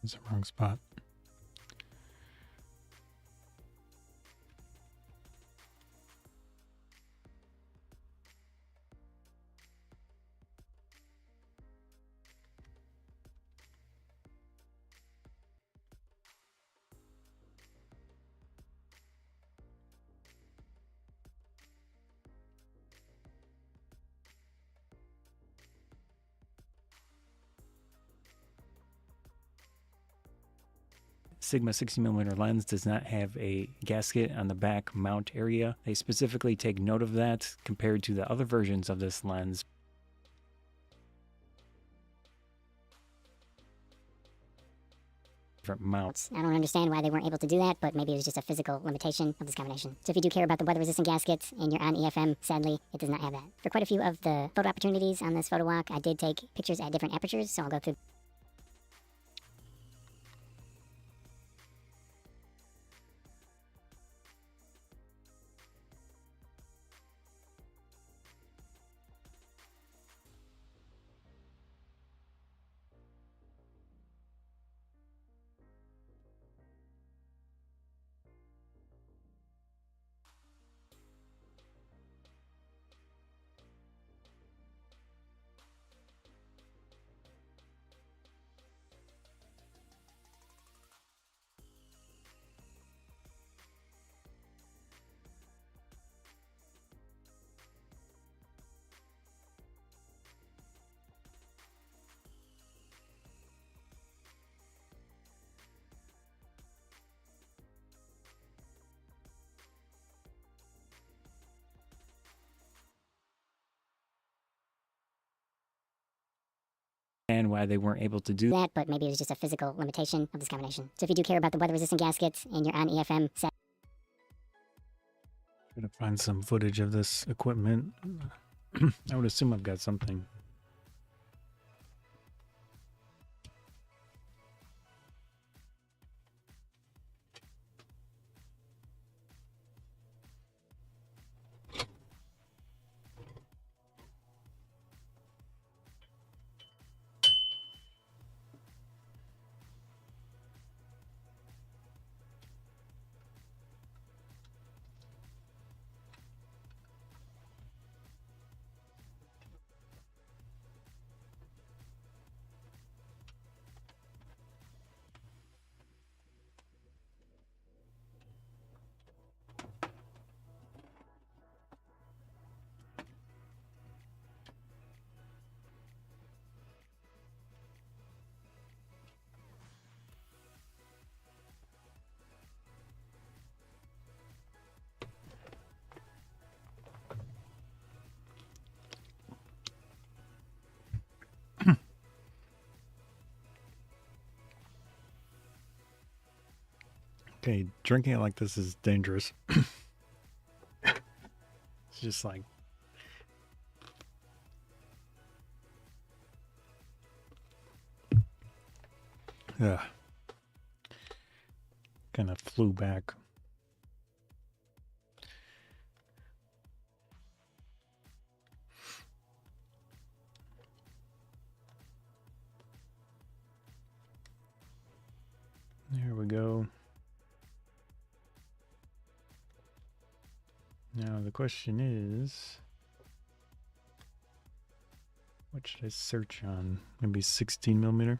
It's the wrong spot. Sigma 60mm lens does not have a gasket on the back mount area. They specifically take note of that compared to the other versions of this lens. different mounts. I don't understand why they weren't able to do that, but maybe it was just a physical limitation of this combination. So if you do care about the weather-resistant gaskets and you're on EFM, sadly, it does not have that. For quite a few of the photo opportunities on this photo walk, I did take pictures at different apertures, so I'll go through. And why they weren't able to do that, but maybe it was just a physical limitation of this combination. So if you do care about the weather-resistant gaskets and you're on EFM, Try to find some footage of this equipment. I would assume I've got something. Okay, drinking it like this is dangerous. It's just like... Yeah. Kind of flew back. There we go. Now the question is, what should I search on? Maybe 16 millimeter?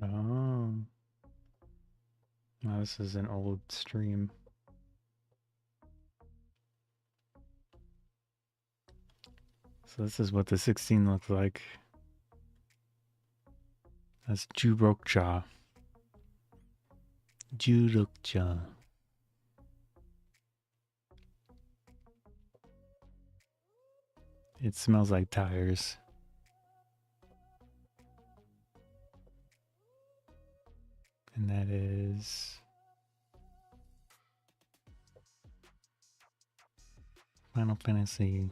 Oh. Now this is an old stream. So this is what the 16 looks like. That's Jurokcha. Jurokcha. It smells like tires. And that is Final Fantasy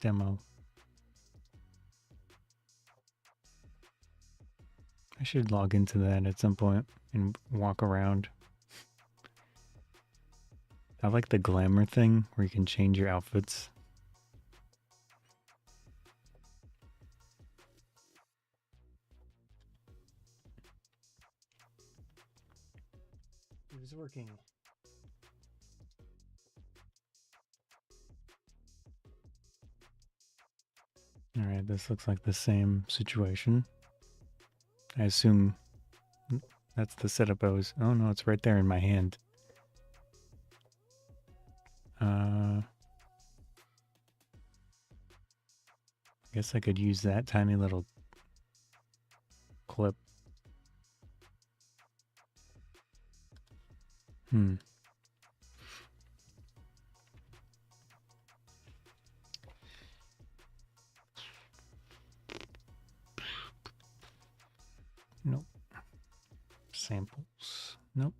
demo. I should log into that at some point and walk around. I like the glamour thing where you can change your outfits. It was working. Alright, this looks like the same situation. I assume that's the setup I was... Oh no, it's right there in my hand. I guess I could use that tiny little clip. Nope. Samples. Nope.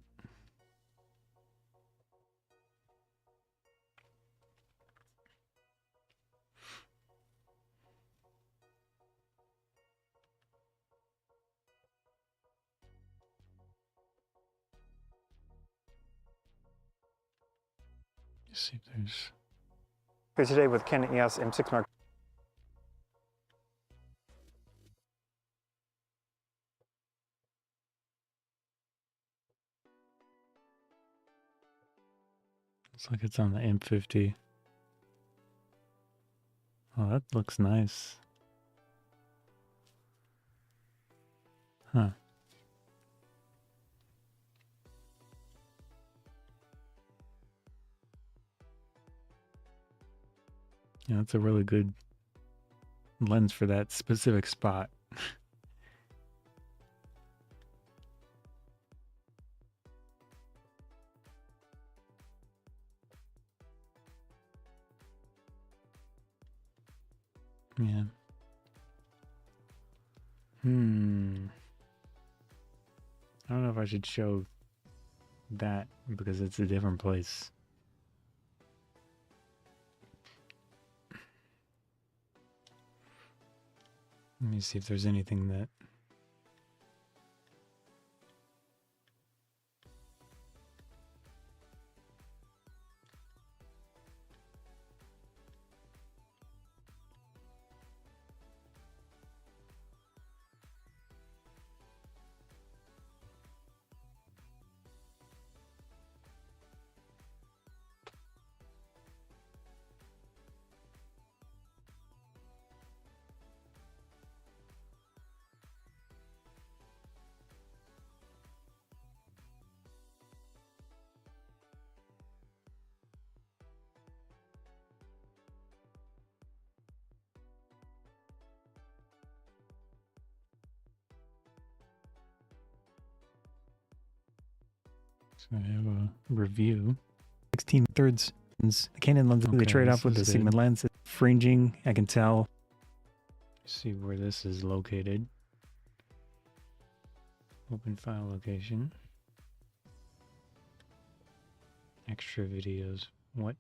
Let's see if there's... Here today with Canon EOS M6 Mark. Looks like it's on the M50. Oh, that looks nice. Huh. Yeah, that's a really good lens for that specific spot. Yeah. I don't know if I should show that because it's a different place. Let me see if there's anything that... So I have a review. 16/3. The Canon lens Okay, they trade this off with the is Sigma good. lens. It's fringing, I can tell. See where this is located. Open file location. Extra videos. What?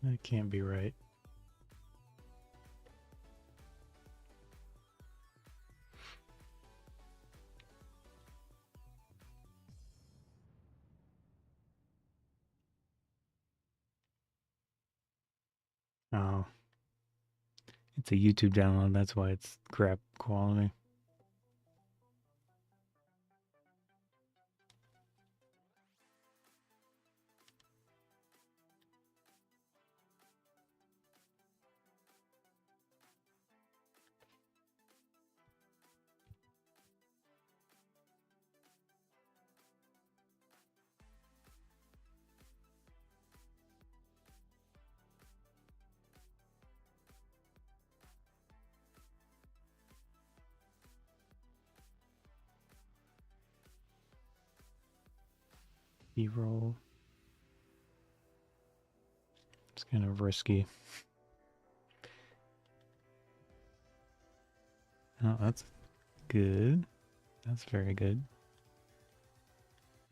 That can't be right. Oh. It's a YouTube download, that's why it's crap quality. B-roll. Kind of risky. Oh, that's good. That's very good.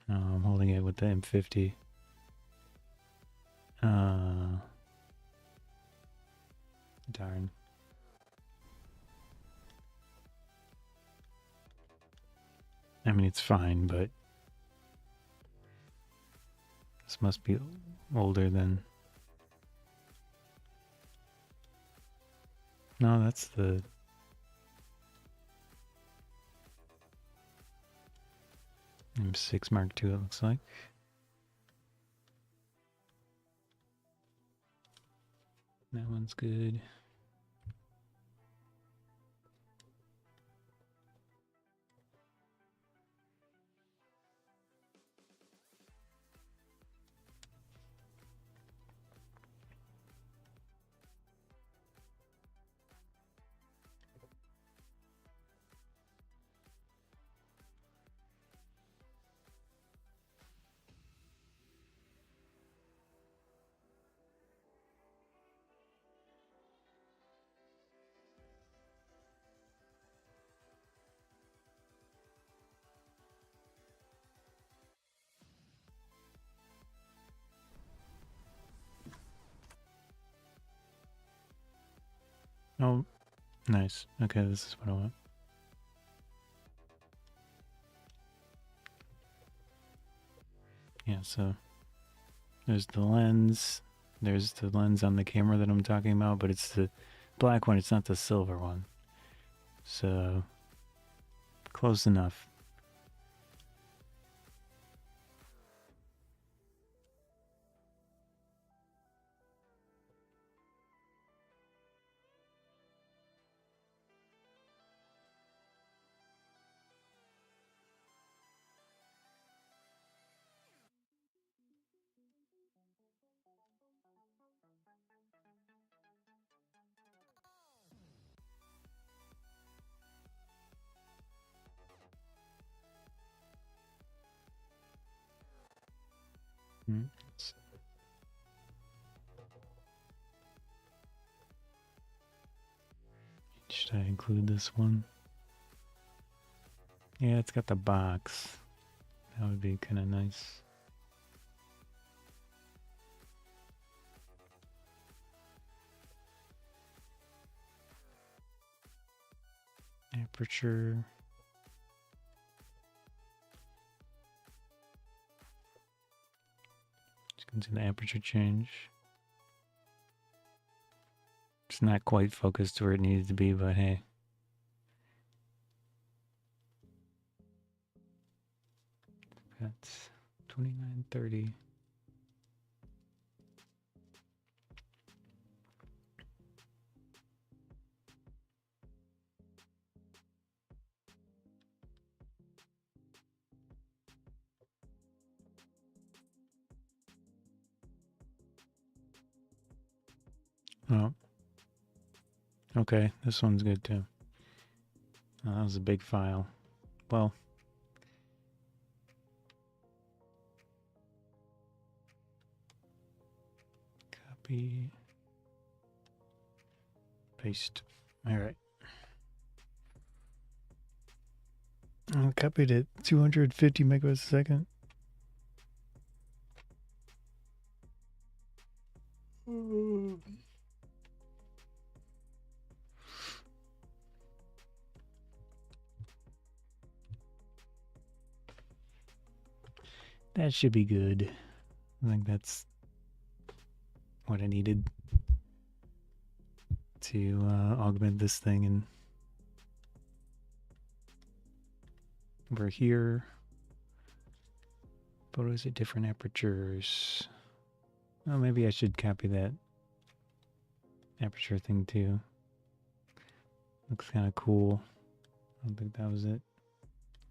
No, I'm holding it with the M50. Darn. I mean, it's fine, but this must be older than... No, that's the... M6 Mark II, it looks like. That one's good. Oh, nice. Okay, this is what I want. Yeah, so there's the lens. There's the lens on the camera that I'm talking about, but it's the black one. It's not the silver one. So, close enough. Should I include this one? Yeah, it's got the box. That would be kind of nice. Aperture. Just going to the aperture change. It's not quite focused where it needed to be, but hey. That's 2930. Oh. Okay, this one's good too. Oh, that was a big file. Well, copy, paste. All right. I copied it 250 megabytes a second. That should be good. I think that's what I needed to augment this thing. And over here, photos at different apertures. Oh, maybe I should copy that aperture thing too. Looks kind of cool. I don't think that was it.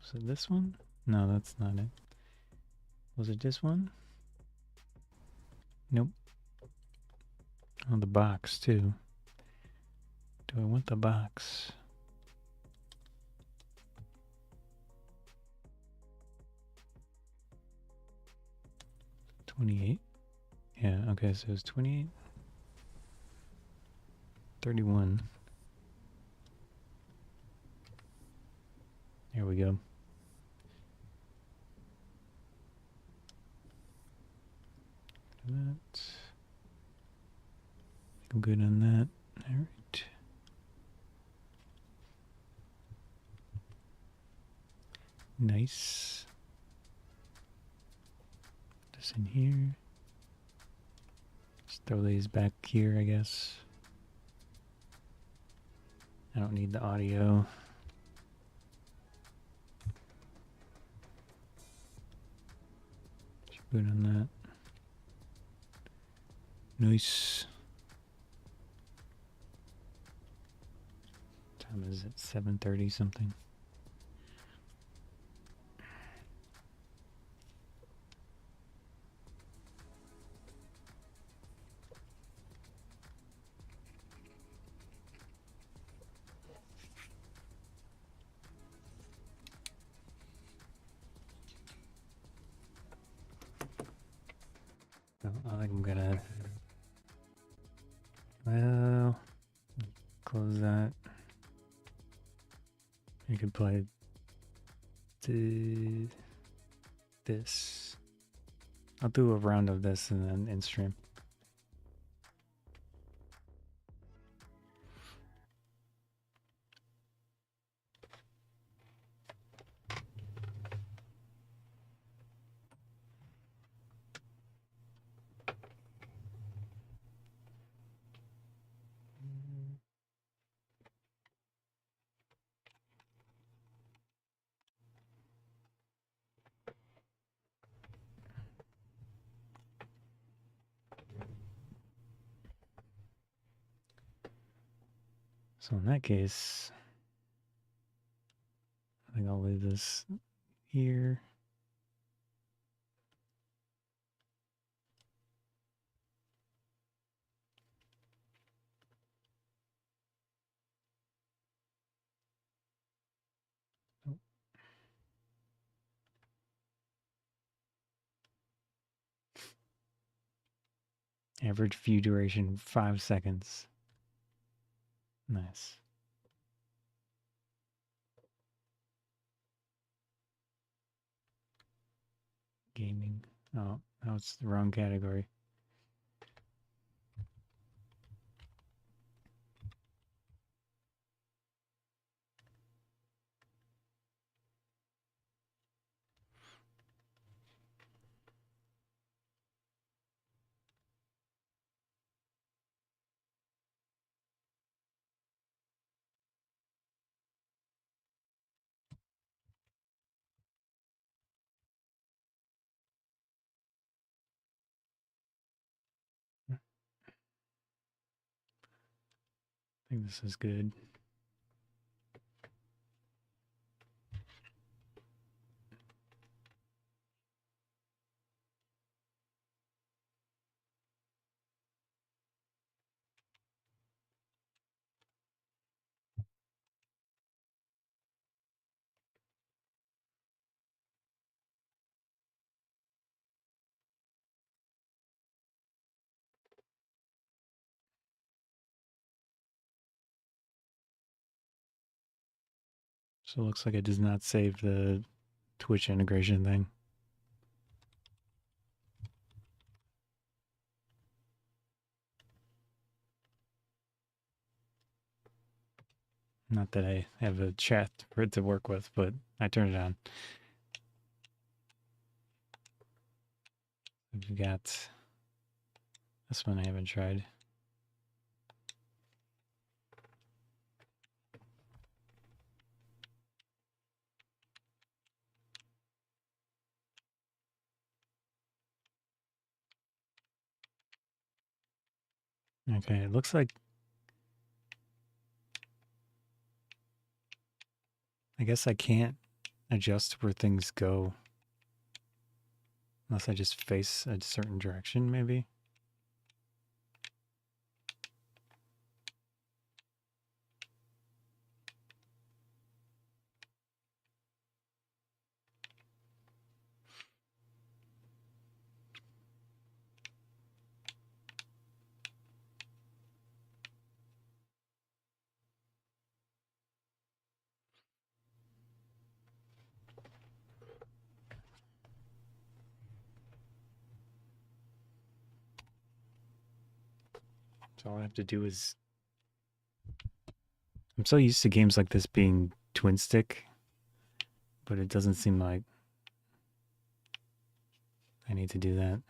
Was it this one? No, that's not it. Was it this one? Nope. Oh, the box too. Do I want the box? $28. Yeah, okay, so it's 28. 7:31. There we go. That. I'm good on that. All right. Nice. Put this in here. Just throw these back here, I guess. I don't need the audio. Good on that. Nice. Time is it? 7:30 something. I think I'm gonna, well, close that. You can play this. I'll do a round of this and then in stream. So in that case, I think I'll leave this here. Oh. Average view duration 5 seconds. Nice. Gaming. Oh, no, it's the wrong category. I think this is good. So it looks like it does not save the Twitch integration thing. Not that I have a chat for it to work with, but I turned it on. We've got this one I haven't tried. Okay, it looks like, I guess I can't adjust where things go unless I just face a certain direction, maybe. So all I have to do is... I'm so used to games like this being twin stick, but it doesn't seem like I need to do that.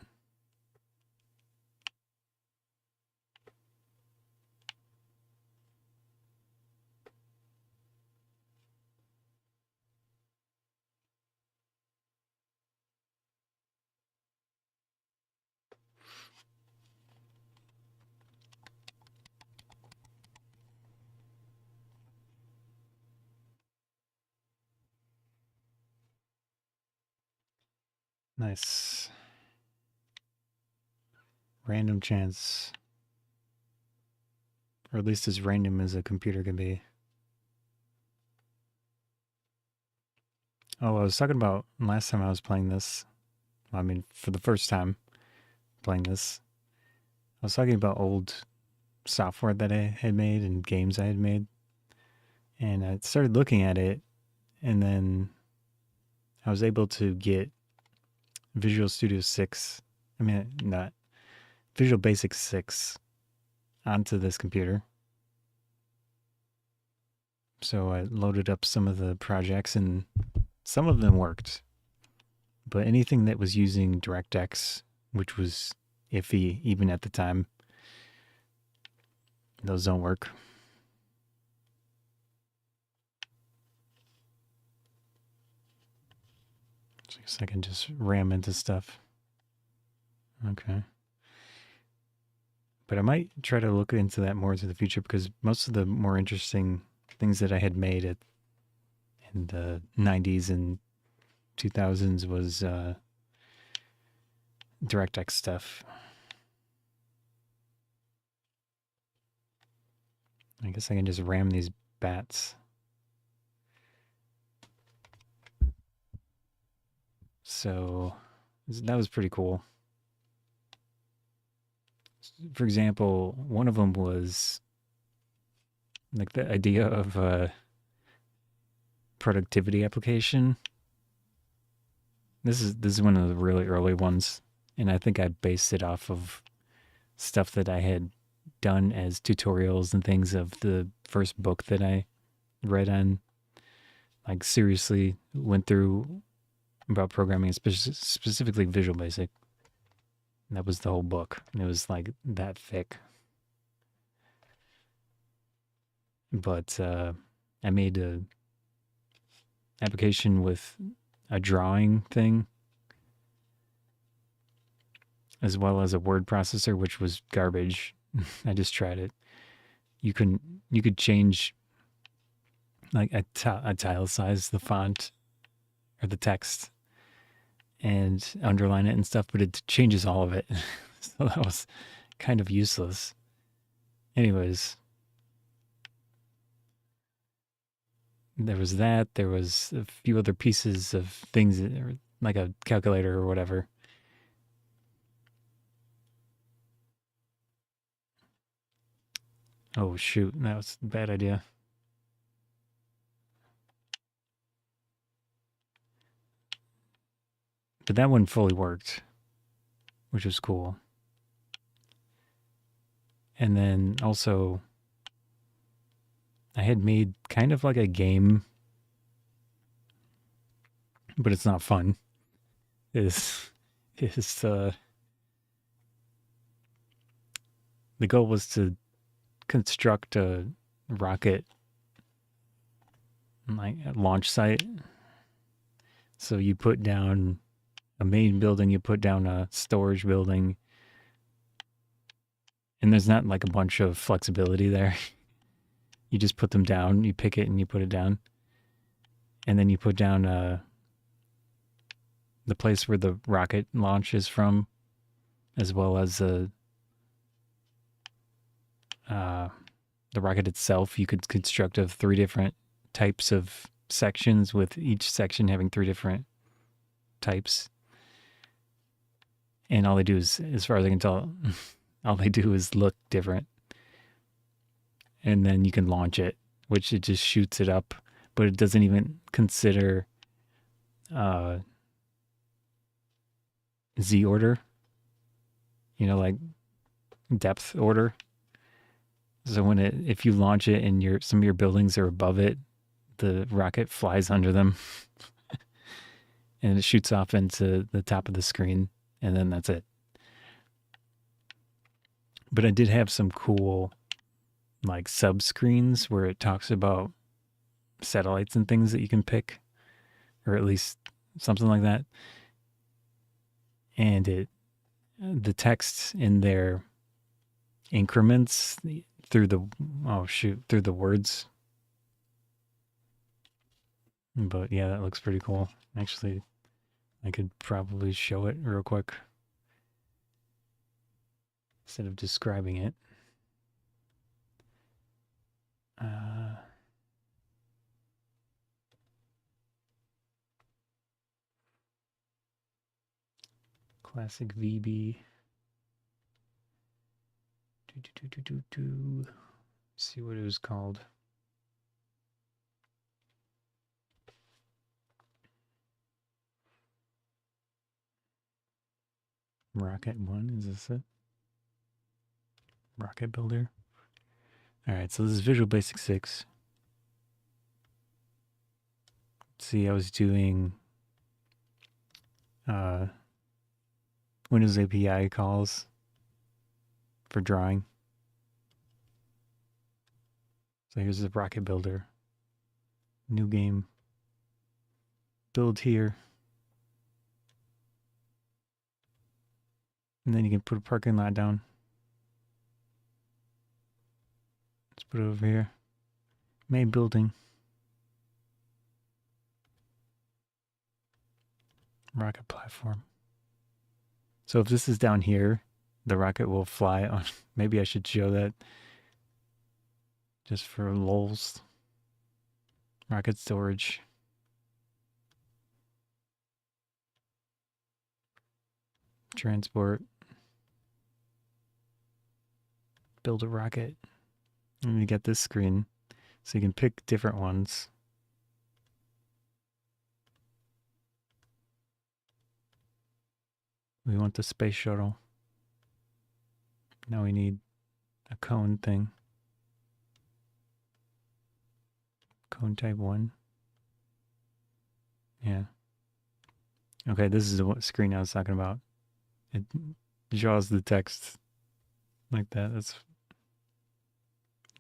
Nice. Random chance. Or at least as random as a computer can be. Oh, I was talking about last time I was playing this. I mean, for the first time playing this. I was talking about old software that I had made and games I had made. And I started looking at it, and then I was able to get Visual Studio 6. I mean, not Visual Basic 6 onto this computer. So I loaded up some of the projects, and some of them worked. But anything that was using DirectX, which was iffy even at the time, those don't work. So I guess I can just ram into stuff. Okay. But I might try to look into that more into the future, because most of the more interesting things that I had made in the 90s and 2000s was DirectX stuff. I guess I can just ram these bats. So that was pretty cool. For example, one of them was like the idea of a productivity application. This is one of the really early ones, and I think I based it off of stuff that I had done as tutorials and things of the first book that I read on. Like, seriously went through about programming, specifically Visual Basic. And that was the whole book. And it was like that thick. But I made a application with a drawing thing, as well as a word processor, which was garbage. I just tried it. You could change, like, italicize the font or the text and underline it and stuff, but it changes all of it. So that was kind of useless. Anyways, there was that. There was a few other pieces of things, like a calculator or whatever. Oh shoot, that was a bad idea. But that one fully worked, which was cool. And then also, I had made kind of like a game, but it's not fun. The goal was to construct a rocket, like a launch site. So you put down a main building, you put down a storage building, and there's not like a bunch of flexibility there. You just put them down, you pick it and you put it down. And then you put down the place where the rocket launches from, as well as the rocket itself. You could construct of 3 different types of sections, with each section having 3 different types. And all they do is, as far as I can tell, all they do is look different. And then you can launch it, which it just shoots it up, but it doesn't even consider Z order, like depth order. So when if you launch it and some of your buildings are above it, the rocket flies under them and it shoots off into the top of the screen, and then that's it. But I did have some cool like sub screens where it talks about satellites and things that you can pick, or at least something like that. And the text in there increments through the through the words. But yeah, that looks pretty cool. Actually, I could probably show it real quick instead of describing it. Classic VB. See what it was called. Rocket 1, is this it? Rocket Builder. Alright, so this is Visual Basic 6. See, I was doing Windows API calls for drawing. So here's the Rocket Builder. New game. Build here. And then you can put a parking lot down. Let's put it over here. Main building. Rocket platform. So if this is down here, the rocket will fly on. Maybe I should show that just for lols. Rocket storage. Transport. Build a rocket. And you get this screen. So you can pick different ones. We want the space shuttle. Now we need a cone thing. Cone type 1. Yeah. Okay, this is the screen I was talking about. It draws the text like that. That's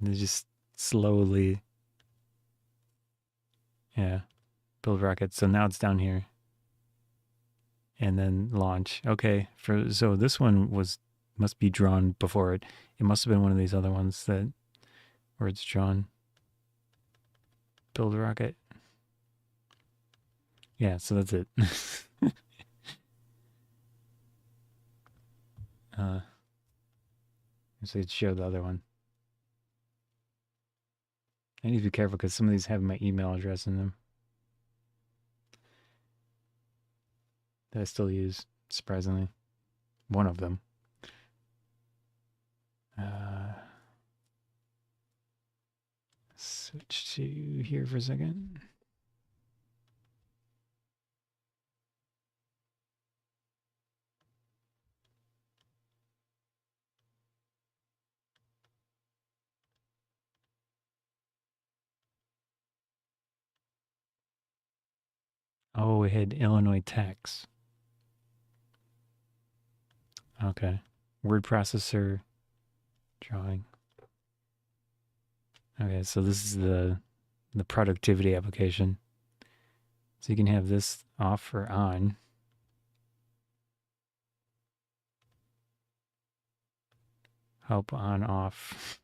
just slowly. Yeah. Build rockets. So now it's down here. And then launch. Okay, so this one must be drawn before it. It must have been one of these other ones where it's drawn. Build a rocket. Yeah, so that's it. So it showed the other one. I need to be careful because some of these have my email address in them that I still use, surprisingly. One of them. Switch to here for a second. Oh, it had Illinois tax. Okay. Word processor drawing. Okay, so this is the productivity application. So you can have this off or on. Help on, off.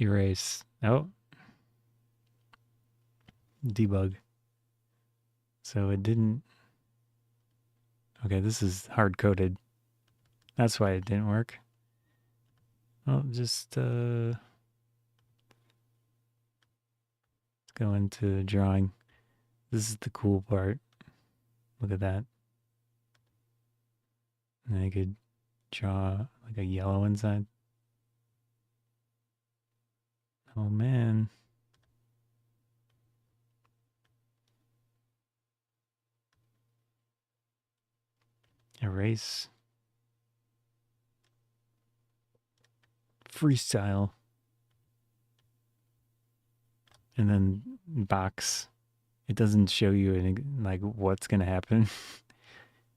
Erase. Oh. Debug. So it didn't. Okay, this is hard coded. That's why it didn't work. Well, just let's go into drawing. This is the cool part. Look at that. And I could draw like a yellow inside. Oh man. Erase. freestyle. And then box, it doesn't show you any, like what's gonna happen.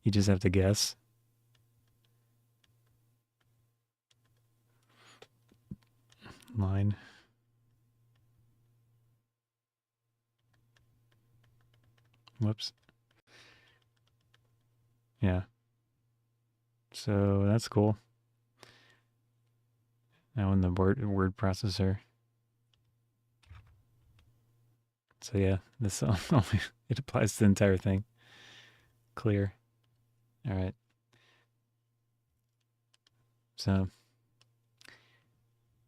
You just have to guess. Line. Whoops. Yeah. So that's cool. Now in the word processor. So yeah, this only it applies to the entire thing. Clear. All right. So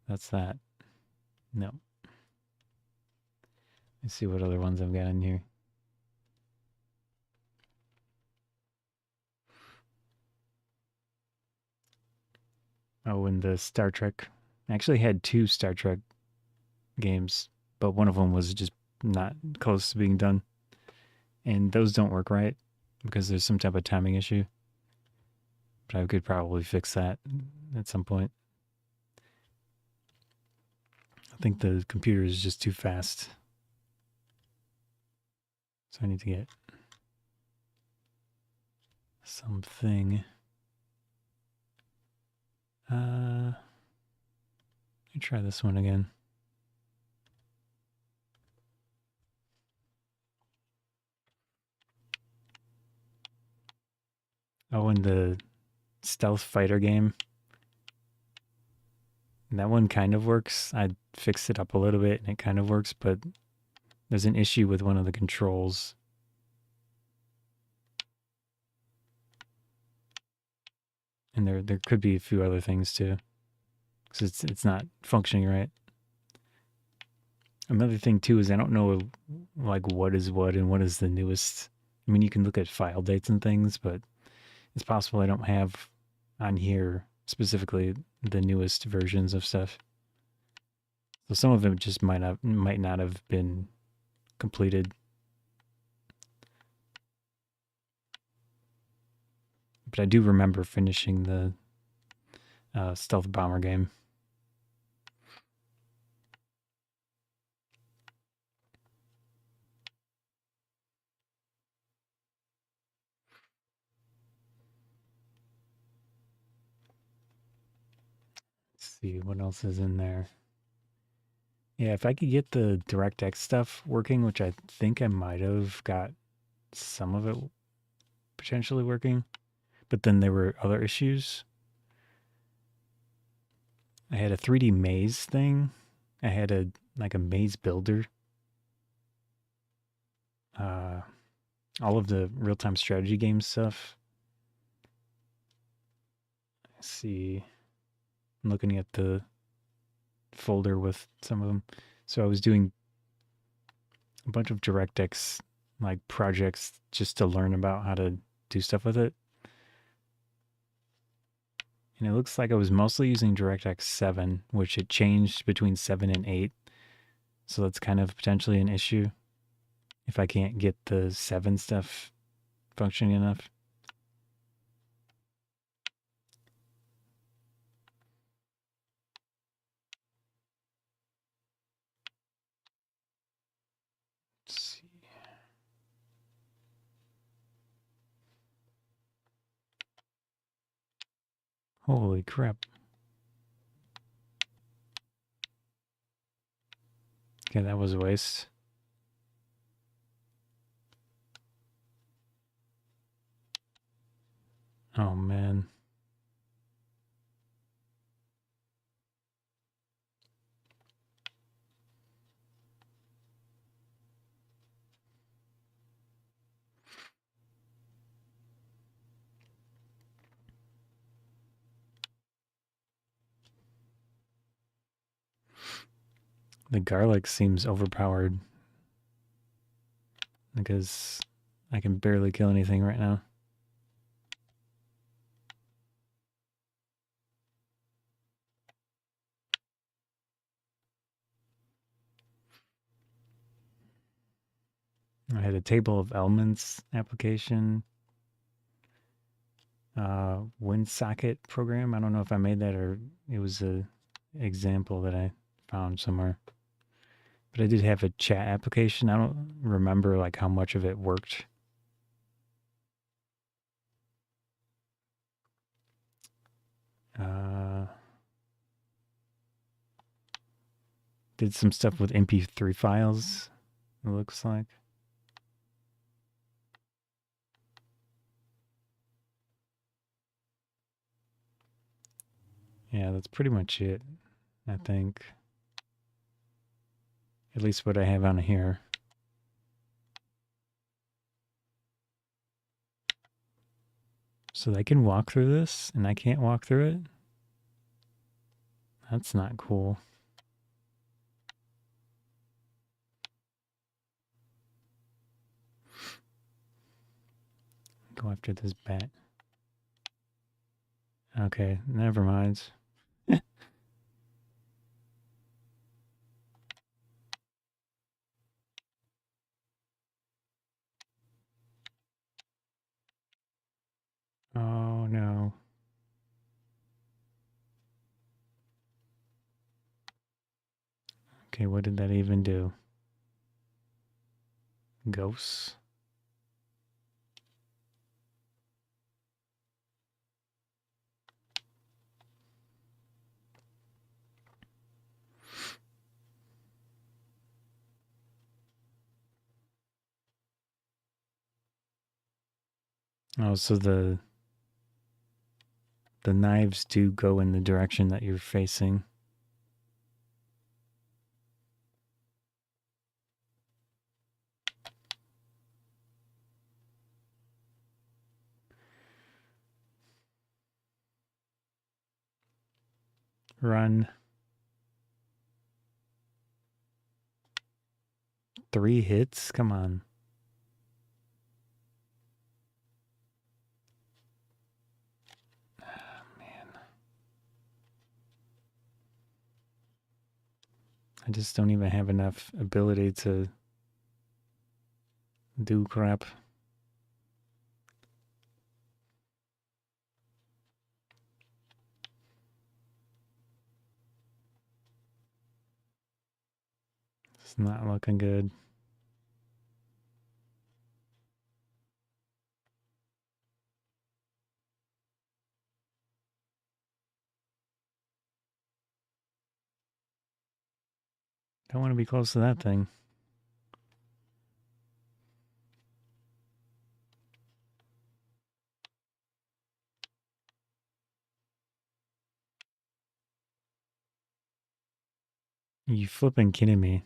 that's that. No. Let's see what other ones I've got in here. Oh, and the Star Trek. I actually had 2 Star Trek games, but one of them was just not close to being done. And those don't work right because there's some type of timing issue. But I could probably fix that at some point. I think the computer is just too fast. So I need to get something. Let me try this one again. Oh, and the stealth fighter game. That one kind of works. I fixed it up a little bit and it kind of works, but there's an issue with one of the controls. And there could be a few other things too. Because it's not functioning right. Another thing too is I don't know like what is what and what is the newest. I mean, you can look at file dates and things, but it's possible I don't have on here specifically the newest versions of stuff. So some of them just might not have been completed. But I do remember finishing the stealth bomber game. Let's see what else is in there. Yeah, if I could get the DirectX stuff working, which I think I might have got some of it potentially working, but then there were other issues. I had a 3D maze thing. I had a maze builder. All of the real-time strategy game stuff. Let's see. I'm looking at the folder with some of them. So I was doing a bunch of DirectX like projects just to learn about how to do stuff with it. And it looks like I was mostly using DirectX 7, which it changed between 7 and 8. So that's kind of potentially an issue if I can't get the 7 stuff functioning enough. Let's see. Holy crap. Okay, that was a waste. Oh man. The garlic seems overpowered because I can barely kill anything right now. I had a table of elements application, WinSocket program. I don't know if I made that or it was example that I found somewhere. But I did have a chat application. I don't remember like how much of it worked. Did some stuff with MP3 files, it looks like. Yeah, that's pretty much it, I think. At least what I have on here. So they can walk through this, and I can't walk through it? That's not cool. Go after this bat. Okay, never mind. Oh no. Okay, what did that even do? Ghosts? Oh, so the knives do go in the direction that you're facing. Run. 3 hits? Come on. I just don't even have enough ability to do crap. It's not looking good. Don't want to be close to that thing. You flipping kidding me?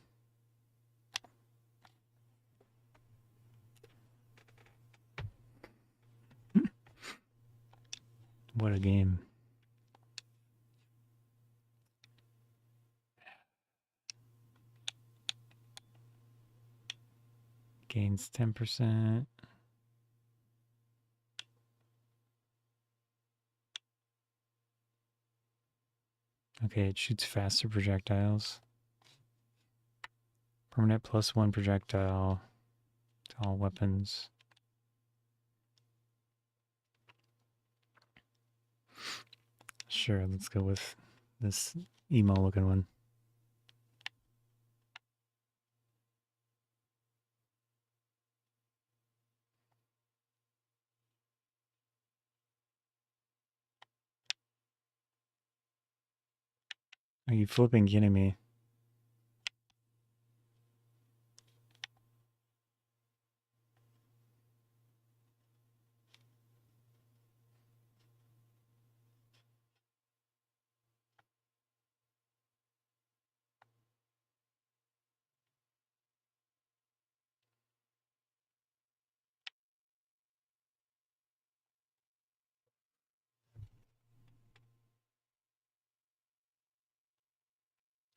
What a game. Gains 10%. Okay, it shoots faster projectiles. Permanent +1 projectile to all weapons. Sure, let's go with this emo looking one. Are you flipping kidding me?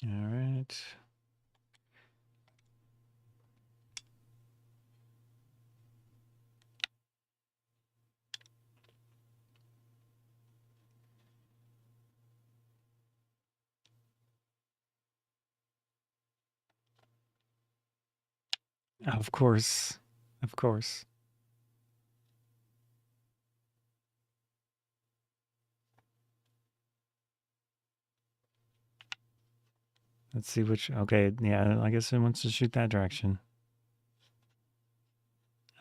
All right. Of course. Of course. Let's see which. Okay, yeah, I guess it wants to shoot that direction.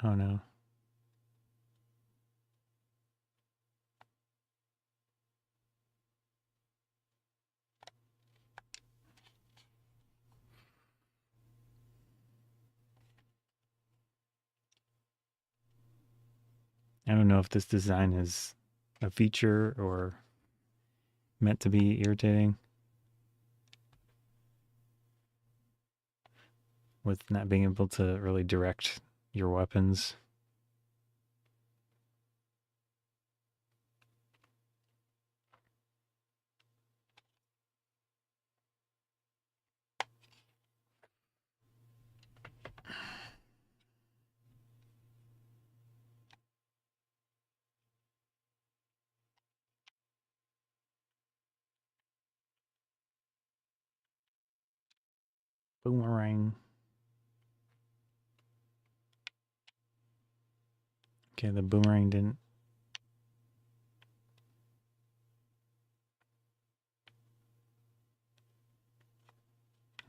Oh no. I don't know if this design is a feature or meant to be irritating with not being able to really direct your weapons. Boomerang. Okay, the boomerang didn't.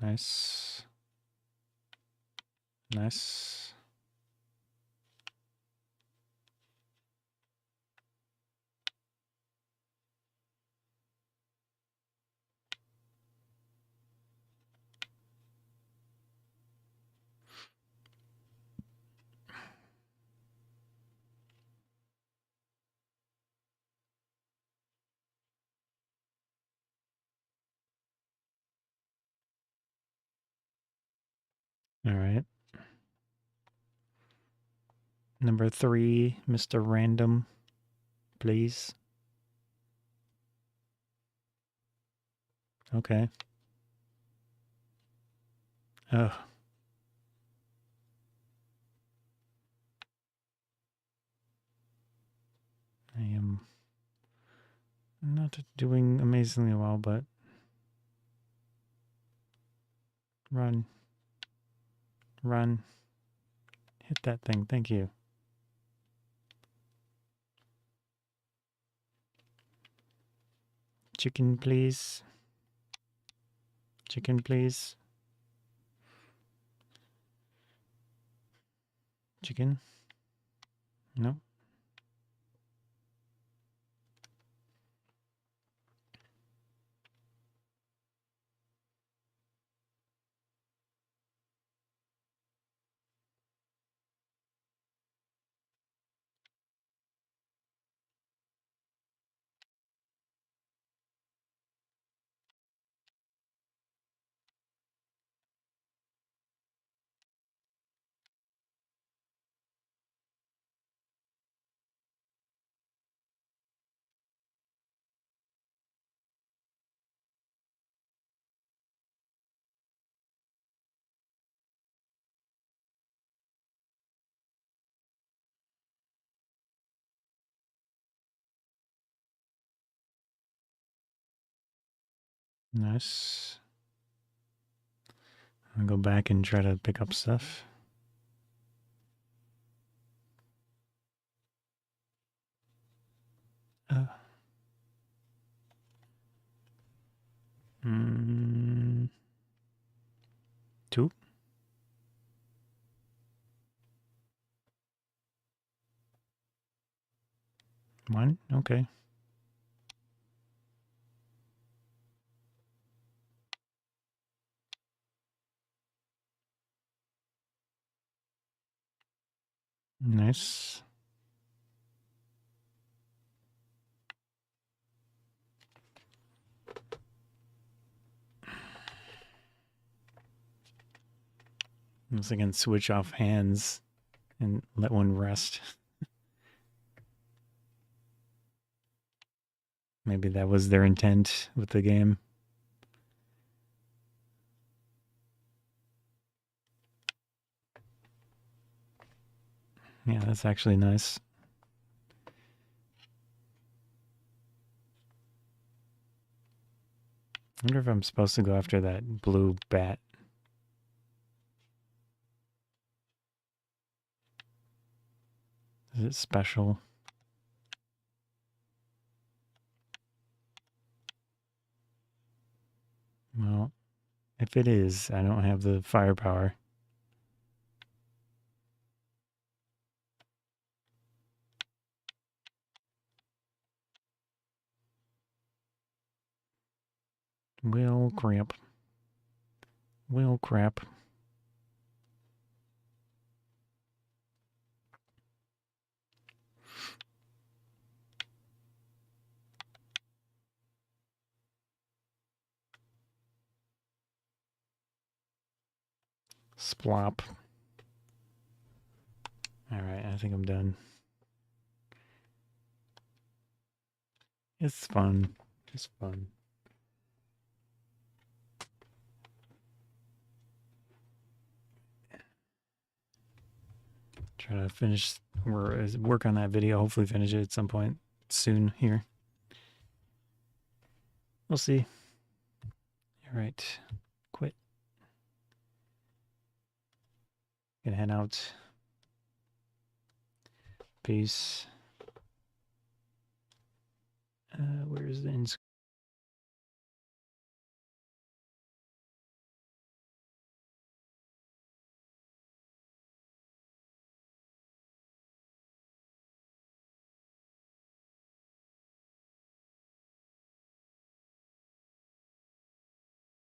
Nice. Nice. All right. Number 3, Mr. Random, please. Okay. Oh. I am not doing amazingly well, but run. Run. Hit that thing. Thank you. Chicken, please. Chicken, please. Chicken. No. Nice. I'll go back and try to pick up stuff. Uh. 2. 1. Okay. Nice. Unless I can switch off hands and let one rest. Maybe that was their intent with the game. Yeah, that's actually nice. I wonder if I'm supposed to go after that blue bat. Is it special? Well, If it is, I don't have the firepower. Well, crap. Well, crap. Splop. Alright, I think I'm done. It's fun. It's fun. Try to finish or work on that video. Hopefully finish it at some point soon here. We'll see. Alright. Quit. Gonna head out. Peace. Where's the end